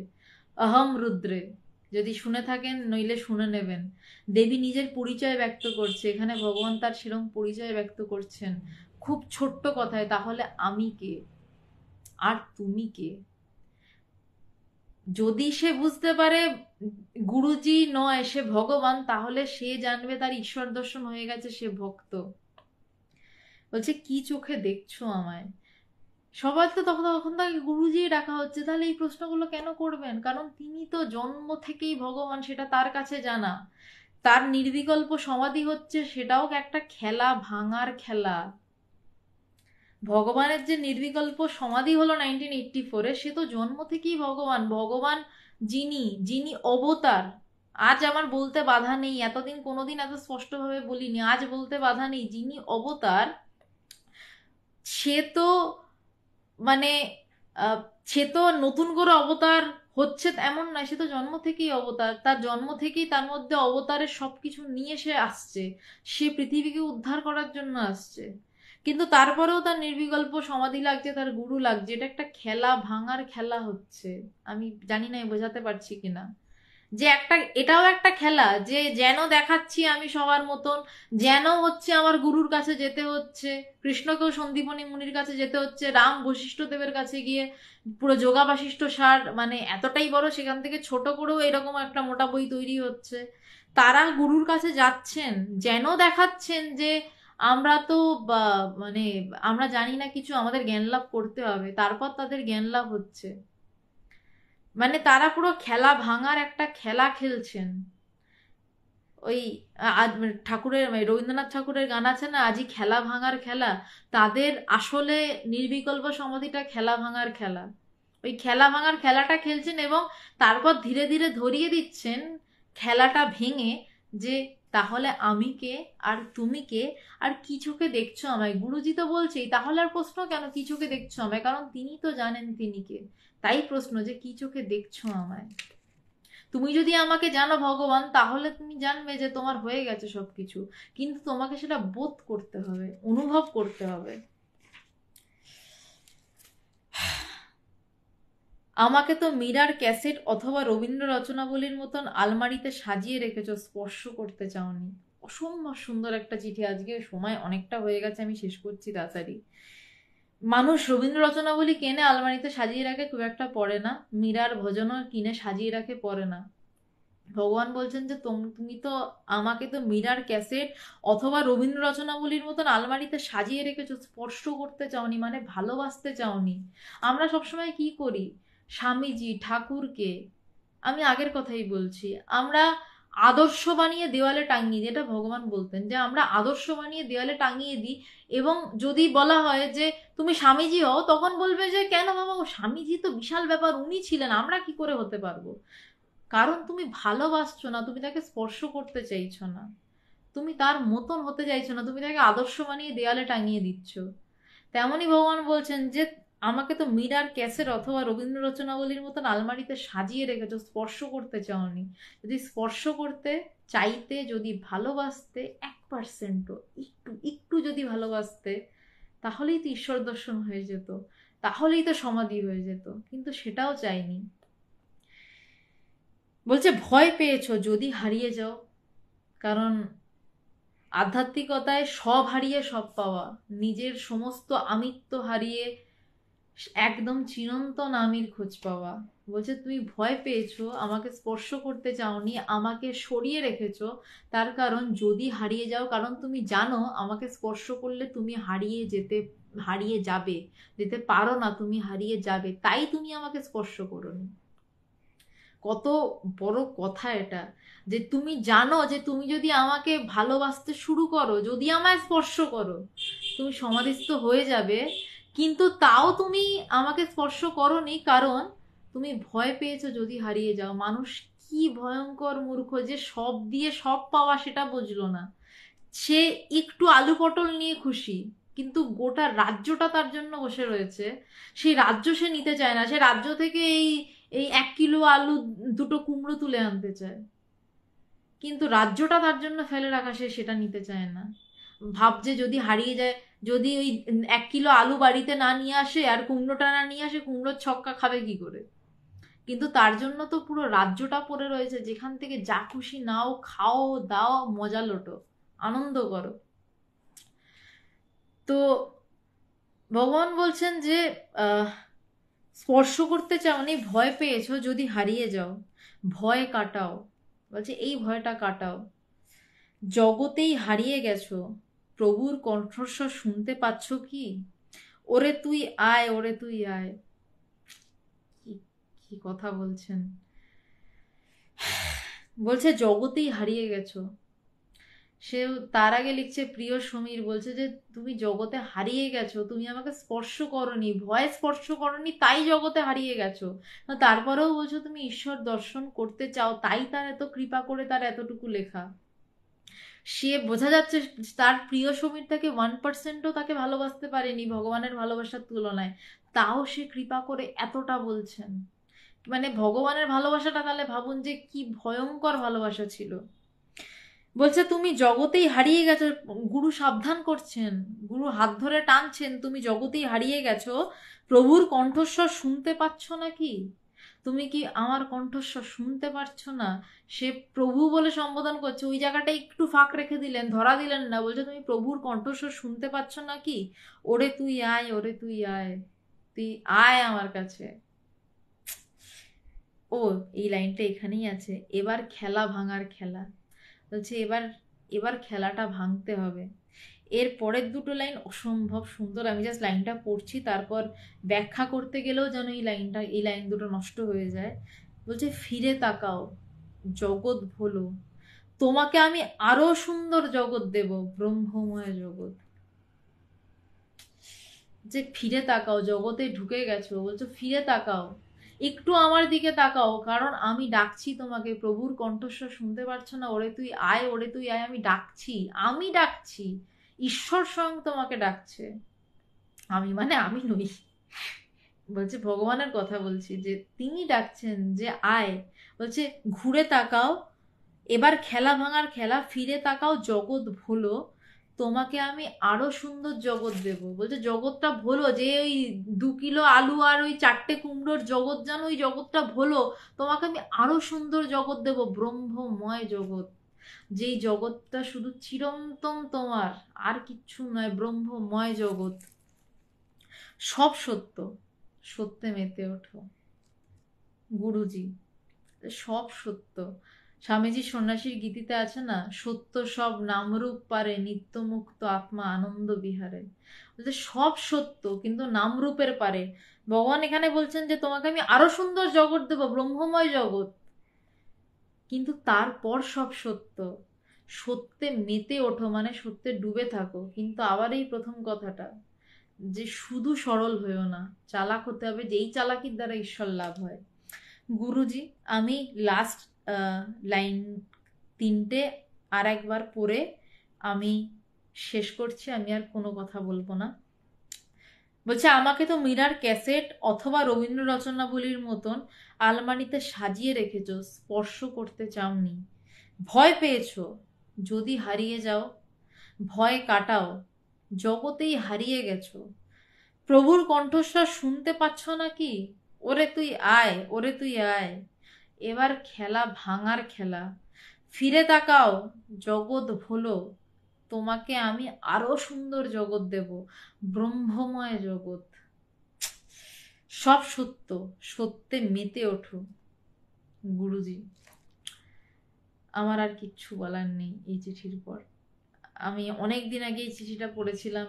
অহম রুদ্রে, যদি শুনে থাকেন নইলে শুনে নেবেন। দেবী নিজের পরিচয় ব্যক্ত করছে, এখানে ভগবান তার সেরকম পরিচয় ব্যক্ত করছেন খুব ছোট্ট কথায়, তাহলে আমি কে আর তুমি কে। যদি সে বুঝতে পারে গুরুজি নয় সে ভগবান, তাহলে সে জানবে তার ঈশ্বর দর্শন হয়ে গেছে, সে ভক্ত। বলছে কি চোখে দেখছো আমায়? সবাই তো তখন তাকে গুরুজি ডাকা হচ্ছে, তাহলে এই প্রশ্নগুলো কেন করবেন? কারণ তিনি তো জন্ম থেকেই ভগবান, সেটা তার কাছে জানা। তার নির্বিকল্প সমাধি হচ্ছে সেটাও একটা খেলা, ভাঙার খেলা। ভগবানের যে নির্বিকল্প সমাধি হলো 1984-এ, সে তো জন্ম থেকেই ভগবান। ভগবান যিনি যিনি অবতার, আজ আমার বলতে বাধা নেই, এতদিন কোনোদিন এত স্পষ্টভাবে বলিনি, আজ বলতে বাধা নেই, যিনি অবতার সে তো মানে আহ, সে তো নতুন করে অবতার হচ্ছে এমন নয়, সে তো জন্ম থেকেই অবতার, তার জন্ম থেকেই তার মধ্যে অবতারের সবকিছু নিয়ে সে আসছে, সে পৃথিবীকে উদ্ধার করার জন্য আসছে। কিন্তু তারপরেও তার নির্বিকল্প সমাধি লাগছে, তার গুরু লাগছে, এটা একটা খেলা, ভাঙার খেলা হচ্ছে। আমি জানি না বোঝাতে পারছি কিনা, যে একটা, এটাও একটা খেলা, যে যেন দেখাচ্ছি আমি সবার মতন, যেন হচ্ছে আমার গুরুর কাছে যেতে হচ্ছে, কৃষ্ণকেও সন্দীপনী মুনির কাছে যেতে হচ্ছে, রাম বশিষ্ঠ দেবের কাছে গিয়ে পুরো যোগা বাশিষ্ঠ সার মানে এতটাই বড়, সেখান থেকে ছোট করেও এরকম একটা মোটা বই তৈরি হচ্ছে। তারা গুরুর কাছে যাচ্ছেন, যেন দেখাচ্ছেন যে আমরা তো মানে আমরা জানি না কিছু, আমাদের জ্ঞান লাভ করতে হবে, তারপর তাদের জ্ঞান লাভ হচ্ছে। মানে তারা পুরো খেলা ভাঙার একটা খেলা খেলছেন। ওই ঠাকুরের রবীন্দ্রনাথ ঠাকুরের গান আছে না, আজই খেলা ভাঙার খেলা, তাদের আসলে নির্বিকল্প সমাধিটা খেলা ভাঙার খেলা। ওই খেলা ভাঙার খেলাটা খেলছেন, এবং তারপর ধীরে ধীরে ধরিয়ে দিচ্ছেন খেলাটা ভেঙে, যে তাহলে আমি কে আর তুমি কে, আর কি চোখে দেখছো আমায়? গুরুজি তো বলছেই, তাহলে আর প্রশ্ন কেন কি চোখে দেখছো আমায়? কারণ তিনি তো জানেন তিনি কে। তাই প্রশ্ন যে কি চোখে দেখছো আমায়। তুমি যদি আমাকে জানো ভগবান, তাহলে তুমি জানবে যে তোমার হয়ে গেছে সবকিছু, কিন্তু তোমাকে সেটা বোধ করতে হবে, অনুভব করতে হবে। আমাকে তো মীরার ক্যাসেট অথবা রবীন্দ্র রচনাবলীর মতন আলমারিতে সাজিয়ে রেখেছো, স্পর্শ করতে চাওনি। অসম্ভব সুন্দর একটা চিঠি। আজকে সময় অনেকটা হয়ে গেছে, আমি শেষ করছি তাড়াতাড়ি। মানুষ রবীন্দ্র রচনাবলী কেনে আলমারিতে সাজিয়ে রাখে, খুব একটা পড়ে না। মীরার ভজনও কিনে সাজিয়ে রাখে, পড়ে না। ভগবান বলছেন যে তুমি তো আমাকে তো মীরার ক্যাসেট অথবা রবীন্দ্র রচনাবলীর মতন আলমারিতে সাজিয়ে রেখেছো, স্পর্শ করতে চাওনি, মানে ভালোবাসতে চাওনি। আমরা সবসময় কি করি? স্বামীজি ঠাকুরকে, আমি আগের কথাই বলছি, আমরা আদর্শ বানিয়ে দেওয়ালে টাঙিয়ে দিই। এটা ভগবান বলতেন যে আমরা আদর্শ বানিয়ে দেওয়ালে টাঙিয়ে দিই, এবং যদি বলা হয় যে তুমি স্বামীজি হও, তখন বলবে যে কেন বাবা, ও স্বামীজি তো বিশাল ব্যাপার, উনি ছিলেন, আমরা কি করে হতে পারবো? কারণ তুমি ভালোবাসছো না, তুমি তাকে স্পর্শ করতে চাইছো না, তুমি তার মতন হতে চাইছো না, তুমি তাকে আদর্শ বানিয়ে দেয়ালে টাঙিয়ে দিচ্ছ। তেমনই ভগবান বলছেন যে আমাকে তো মীরার ক্যাসেট অথবা রবীন্দ্র রচনাবলীর মতন আলমারিতে সাজিয়ে রেখেছো, স্পর্শ করতে চাওনি। যদি স্পর্শ করতে চাইতে, যদি ভালোবাসতে 1%ও, একটু একটু যদি ভালোবাসতে, তাহলেই তো ঈশ্বর দর্শন হয়ে যেত, তাহলেই তো সমাধি হয়ে যেত, কিন্তু সেটাও চাইনি। বলছে ভয় পেয়েছো যদি হারিয়ে যাও, কারণ আধ্যাত্মিকতায় সব হারিয়ে সব পাওয়া, নিজের সমস্ত আমিত্ব হারিয়ে একদম চিরন্তন আমির খোঁজ পাওয়া। বলছে তুমি ভয় পেয়েছো, আমাকে স্পর্শ করতে চাওনি, আমাকে সরিয়ে রেখেছো, তার কারণ যদি হারিয়ে যাও, কারণ তুমি জানো আমাকে স্পর্শ করলে তুমি হারিয়ে যাবে, যেতে পারো না, তুমি হারিয়ে যাবে, তাই তুমি আমাকে স্পর্শ করোনি। কত বড় কথা এটা, যে তুমি জানো যে তুমি যদি আমাকে ভালোবাসতে শুরু করো, যদি আমায় স্পর্শ করো, তুমি সমাধিস্থ হয়ে যাবে, কিন্তু তাও তুমি আমাকে স্পর্শ করোনি, কারণ তুমি ভয় পেয়েছো যদি হারিয়ে যাও। মানুষ কি ভয়ঙ্কর মূর্খ, যে সব দিয়ে সব পাওয়া সেটা বুঝলো না। সে একটু আলু পটল নিয়ে খুশি, কিন্তু গোটা রাজ্যটা তার জন্য বসে রয়েছে, সেই রাজ্য সে নিতে চায় না। সে রাজ্য থেকে এই এই 1 কিলো আলু, দুটো কুমড়ো তুলে আনতে চায়, কিন্তু রাজ্যটা তার জন্য ফেলে রাখা, সে সেটা নিতে চায় না। ভাবছে যদি হারিয়ে যায়, যদি ওই 1 কিলো আলু বাড়িতে না নিয়ে আসে আর কুমড়োটা না নিয়ে আসে, কুমড়োর ছক্কা খাবে কি করে? কিন্তু তার জন্য তো পুরো রাজ্যটা পড়ে রয়েছে, যেখান থেকে যা খুশি নাও, খাও, দাও, মজা লোটো, আনন্দ করো। তো ভগবান বলছেন যে আহ স্পর্শ করতে চাওনি, ভয় পেয়েছো যদি হারিয়ে যাও, ভয় কাটাও। বলছে এই ভয়টা কাটাও। জগতেই হারিয়ে গেছো, প্রভুর কণ্ঠস্বর শুনতে পাচ্ছ কি? ওরে তুই আয়, ওরে তুই আয়। কি কি কথা বলছেন! বলছে জগতেই হারিয়ে গেছো। সে তার আগে লিখছে প্রিয় সমীর, বলছে যে তুমি জগতে হারিয়ে গেছো, তুমি আমাকে স্পর্শ করনি, ভয় স্পর্শ করনি, তাই জগতে হারিয়ে গেছো। তারপরেও বলছো তুমি ঈশ্বর দর্শন করতে চাও, তাই তার এত কৃপা করে তার এতটুকু লেখা। সে বোঝা যাচ্ছে তার প্রিয় সমীর তাকে 1%ও তাকে ভালোবাসতে পারেনি ভগবানের ভালোবাসার তুলনায়, তাও সে কৃপা করে এতটা বলছেন। মানে ভগবানের ভালোবাসাটা তাহলে ভাবুন যে কি ভয়ঙ্কর ভালোবাসা ছিল। বলছে তুমি জগতেই হারিয়ে গেছো, গুরু সাবধান করছেন, গুরু হাত ধরে টানছেন, তুমি জগতেই হারিয়ে গেছো, প্রভুর কণ্ঠস্বর শুনতে পাচ্ছ না কি? তুমি কি আমার কণ্ঠস্বর শুনতে পারছো না? সে প্রভু বলে সম্বোধন করছে, ওই জায়গাটা একটু ফাঁক রেখে দিলেন, ধরা দিলেন না, বলছে তুমি প্রভুর কণ্ঠস্বর শুনতে পাচ্ছ না কি? ওরে তুই আয়, ওরে তুই আয়, তুই আয় আমার কাছে। ও, এই লাইনটা এখানেই আছে, এবার খেলা ভাঙার খেলা। বলছে এবার এবার খেলাটা ভাঙতে হবে। এর পরের দুটো লাইন অসম্ভব সুন্দর, আমি জাস্ট লাইনটা পড়ছি, তারপর ব্যাখ্যা করতে গেলেও যেন এই লাইন দুটো নষ্ট হয়ে যায়। বলছে ফিরে তাকাও জগৎ ভোলো, তোমাকে আমি আরো সুন্দর জগৎ দেব, ব্রহ্মময় জগৎ। যে ফিরে তাকাও, জগতে ঢুকে গেছো, বলছো ফিরে তাকাও, একটু আমার দিকে তাকাও, কারণ আমি ডাকছি তোমাকে, প্রভুর কণ্ঠস্বর শুনতে পারছো না? ওরে তুই আয়, ওরে তুই আয়, আমি ডাকছি, আমি ডাকছি, ঈশ্বর স্বয়ং তোমাকে ডাকছে। আমি মানে আমি নই, বলছে ভগবানের কথা বলছি, যে তিনি ডাকছেন যে আয়। বলছে ঘুরে তাকাও, এবার খেলা ভাঙার খেলা, ফিরে তাকাও জগৎ ভোলো, তোমাকে আমি আরো সুন্দর জগৎ দেব। বলছে জগৎটা ভোলো, যে ওই 2 কিলো আলু আর ওই 4টে কুমড়োর জগৎ, জানো ওই জগৎটা ভোলো, তোমাকে আমি আরো সুন্দর জগৎ দেব, ব্রহ্মময় জগৎ, যেই জগৎটা শুধু চিরন্তন তোমার, আর কিচ্ছু নয়, ব্রহ্মময় জগৎ। সব সত্য, সত্যে মেতে ওঠো গুরুজি, সব সত্য। স্বামীজি সন্ন্যাসীর গীতিতে আছে না, সত্য সব নামরূপ পারে, নিত্য মুক্ত আত্মা আনন্দ বিহারে। বলছে সব সত্য কিন্তু নামরূপের পারে। ভগবান এখানে বলছেন যে তোমাকে আমি আরো সুন্দর জগৎ দেব, ব্রহ্মময় জগৎ, কিন্তু তারপর সব সত্য। সত্যে মেতে ওঠো মানে সত্যে ডুবে থাকো, কিন্তু আবার এই প্রথম কথাটা, যে শুধু সরল হয়েও না, চালাক হতে হবে, যেই চালাকির দ্বারা ঈশ্বর লাভ হয়। গুরুজি, আমি লাস্ট লাইন 3টে আর একবার পড়ে আমি শেষ করছি, আমি আর কোনো কথা বলবো না। বলছে আমাকে তো মীরার ক্যাসেট অথবা রবীন্দ্র রচনাবলীর মতন আলমারিতে সাজিয়ে রেখেছো, স্পর্শ করতে চাওনি। ভয় পেয়েছো, যদি হারিয়ে যাও, ভয় কাটাও, জগতেই হারিয়ে গেছো, প্রভুর কণ্ঠস্বর শুনতে পাচ্ছ নাকি? ওরে তুই আয়, ওরে তুই আয়, এবার খেলা ভাঙার খেলা, ফিরে তাকাও জগৎ ভোলো, তোমাকে আমি আরো সুন্দর জগৎ দেব, ব্রহ্মময় জগৎ। সব সত্য, সত্যে মেতে ওঠো গুরুজি। আমার আর কিচ্ছু বলার নেই এই চিঠির পর। আমি অনেক দিন আগে এই চিঠিটা পড়েছিলাম,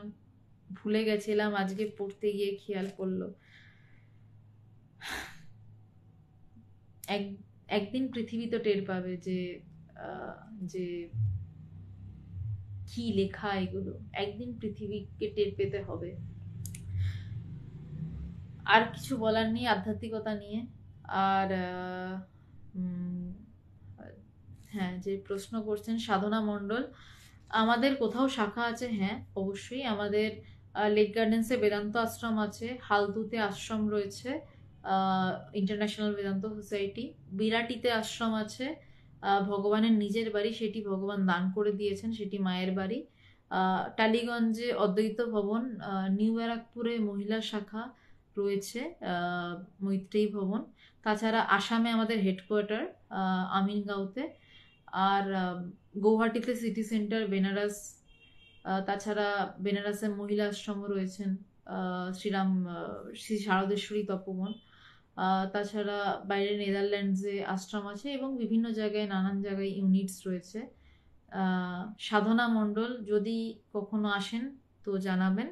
ভুলে গেছিলাম, আজকে পড়তে গিয়ে খেয়াল পড়লো। একদিন পৃথিবী তো টের পাবে যে যে কি লেখা এগুলো, একদিন পৃথিবীকে টের পেতে হবে। আর কিছু বলার নেই আধ্যাত্মিকতা নিয়ে। আর হ্যাঁ, যে প্রশ্ন করছেন সাধনা মণ্ডল, আমাদের কোথাও শাখা আছে? হ্যাঁ অবশ্যই, আমাদের লেক গার্ডেন্সে বেদান্ত আশ্রম আছে, হালদুতে আশ্রম রয়েছে ইন্টারন্যাশনাল বেদান্ত সোসাইটি, বিরাটিতে আশ্রম আছে, ভগবানের নিজের বাড়ি, সেটি ভগবান দান করে দিয়েছেন, সেটি মায়ের বাড়ি। টালিগঞ্জে অদ্বৈত ভবন, নিউ ব্যারাকপুরে মহিলা শাখা রয়েছে, মৈত্রেয়ী ভবন। তাছাড়া আসামে আমাদের হেডকোয়ার্টার আমিনগাঁওতে, আর গৌহাটিতে সিটি সেন্টার বেনারস। তাছাড়া বেনারসের মহিলা আশ্রমও রয়েছেন, শ্রী শারদেশ্বরী তপোবন। তাছাড়া বাইরে নেদারল্যান্ডসে আশ্রম আছে, এবং বিভিন্ন জায়গায় নানান জায়গায় ইউনিটস রয়েছে। সাধনা মণ্ডল, যদি কখনো আসেন তো জানাবেন,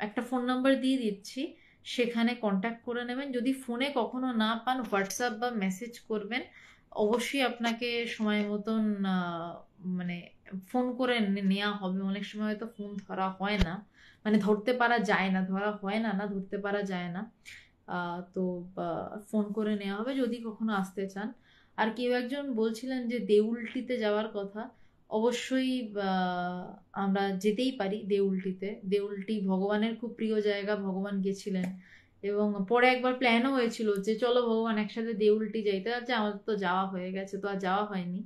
একটা ফোন নাম্বার দিয়ে দিচ্ছি, সেখানে কন্ট্যাক্ট করে নেবেন। যদি ফোনে কখনো না পান, হোয়াটসঅ্যাপ বা মেসেজ করবেন, অবশ্যই আপনাকে সময় মতন মানে ফোন করে নেওয়া হবে। অনেক সময় হয়তো ফোন ধরা হয় না, মানে ধরতে পারা যায় না, ধরা হয় না, ধরতে পারা যায় না, তো ফোন করে নেওয়া হবে যদি কখনো আসতে চান। আর কেউ একজন বলছিলেন যে দেউলটিতে যাওয়ার কথা, অবশ্যই আমরা যেতেই পারি দেউলটিতে। দেউলটি ভগবানের খুব প্রিয় জায়গা, ভগবান গেছিলেন এবং পরে একবার প্ল্যানও হয়েছিল যে চলো ভগবান একসাথে দেউলটি যাইতে, আছে আমাদের তো যাওয়া হয়ে গেছে, তো আর যাওয়া হয়নি।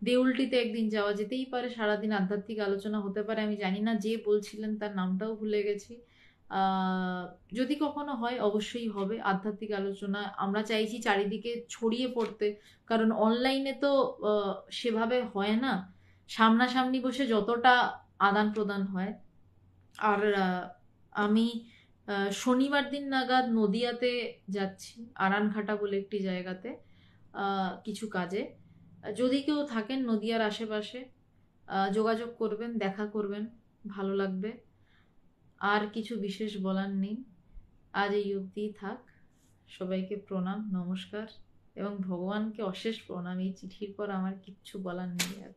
দেউলটিতে একদিন যাওয়া যেতেই পারে, সারাদিন আধ্যাত্মিক আলোচনা হতে পারে। আমি জানি না যে বলছিলেন তার নামটাও ভুলে গেছি। যদি কখনো হয় অবশ্যই হবে আধ্যাত্মিক আলোচনা, আমরা চাইছি চারিদিকে ছড়িয়ে পড়তে, কারণ অনলাইনে তো সেভাবে হয় না, সামনাসামনি বসে যতটা আদান প্রদান হয়। আর আমি শনিবার দিন নাগাদ নদিয়াতে যাচ্ছি, আরানঘাটা বলে একটি জায়গাতে কিছু কাজে। যদি কেউ থাকেন নদিয়ার আশেপাশে যোগাযোগ করবেন, দেখা করবেন, ভালো লাগবে। আর কিছু বিশেষ বলার নেই, আজ এই অবধিই থাক। সবাইকে প্রণাম, নমস্কার এবং ভগবানকে অশেষ প্রণাম। এই চিঠির পর আমার কিচ্ছু বলার নেই আর।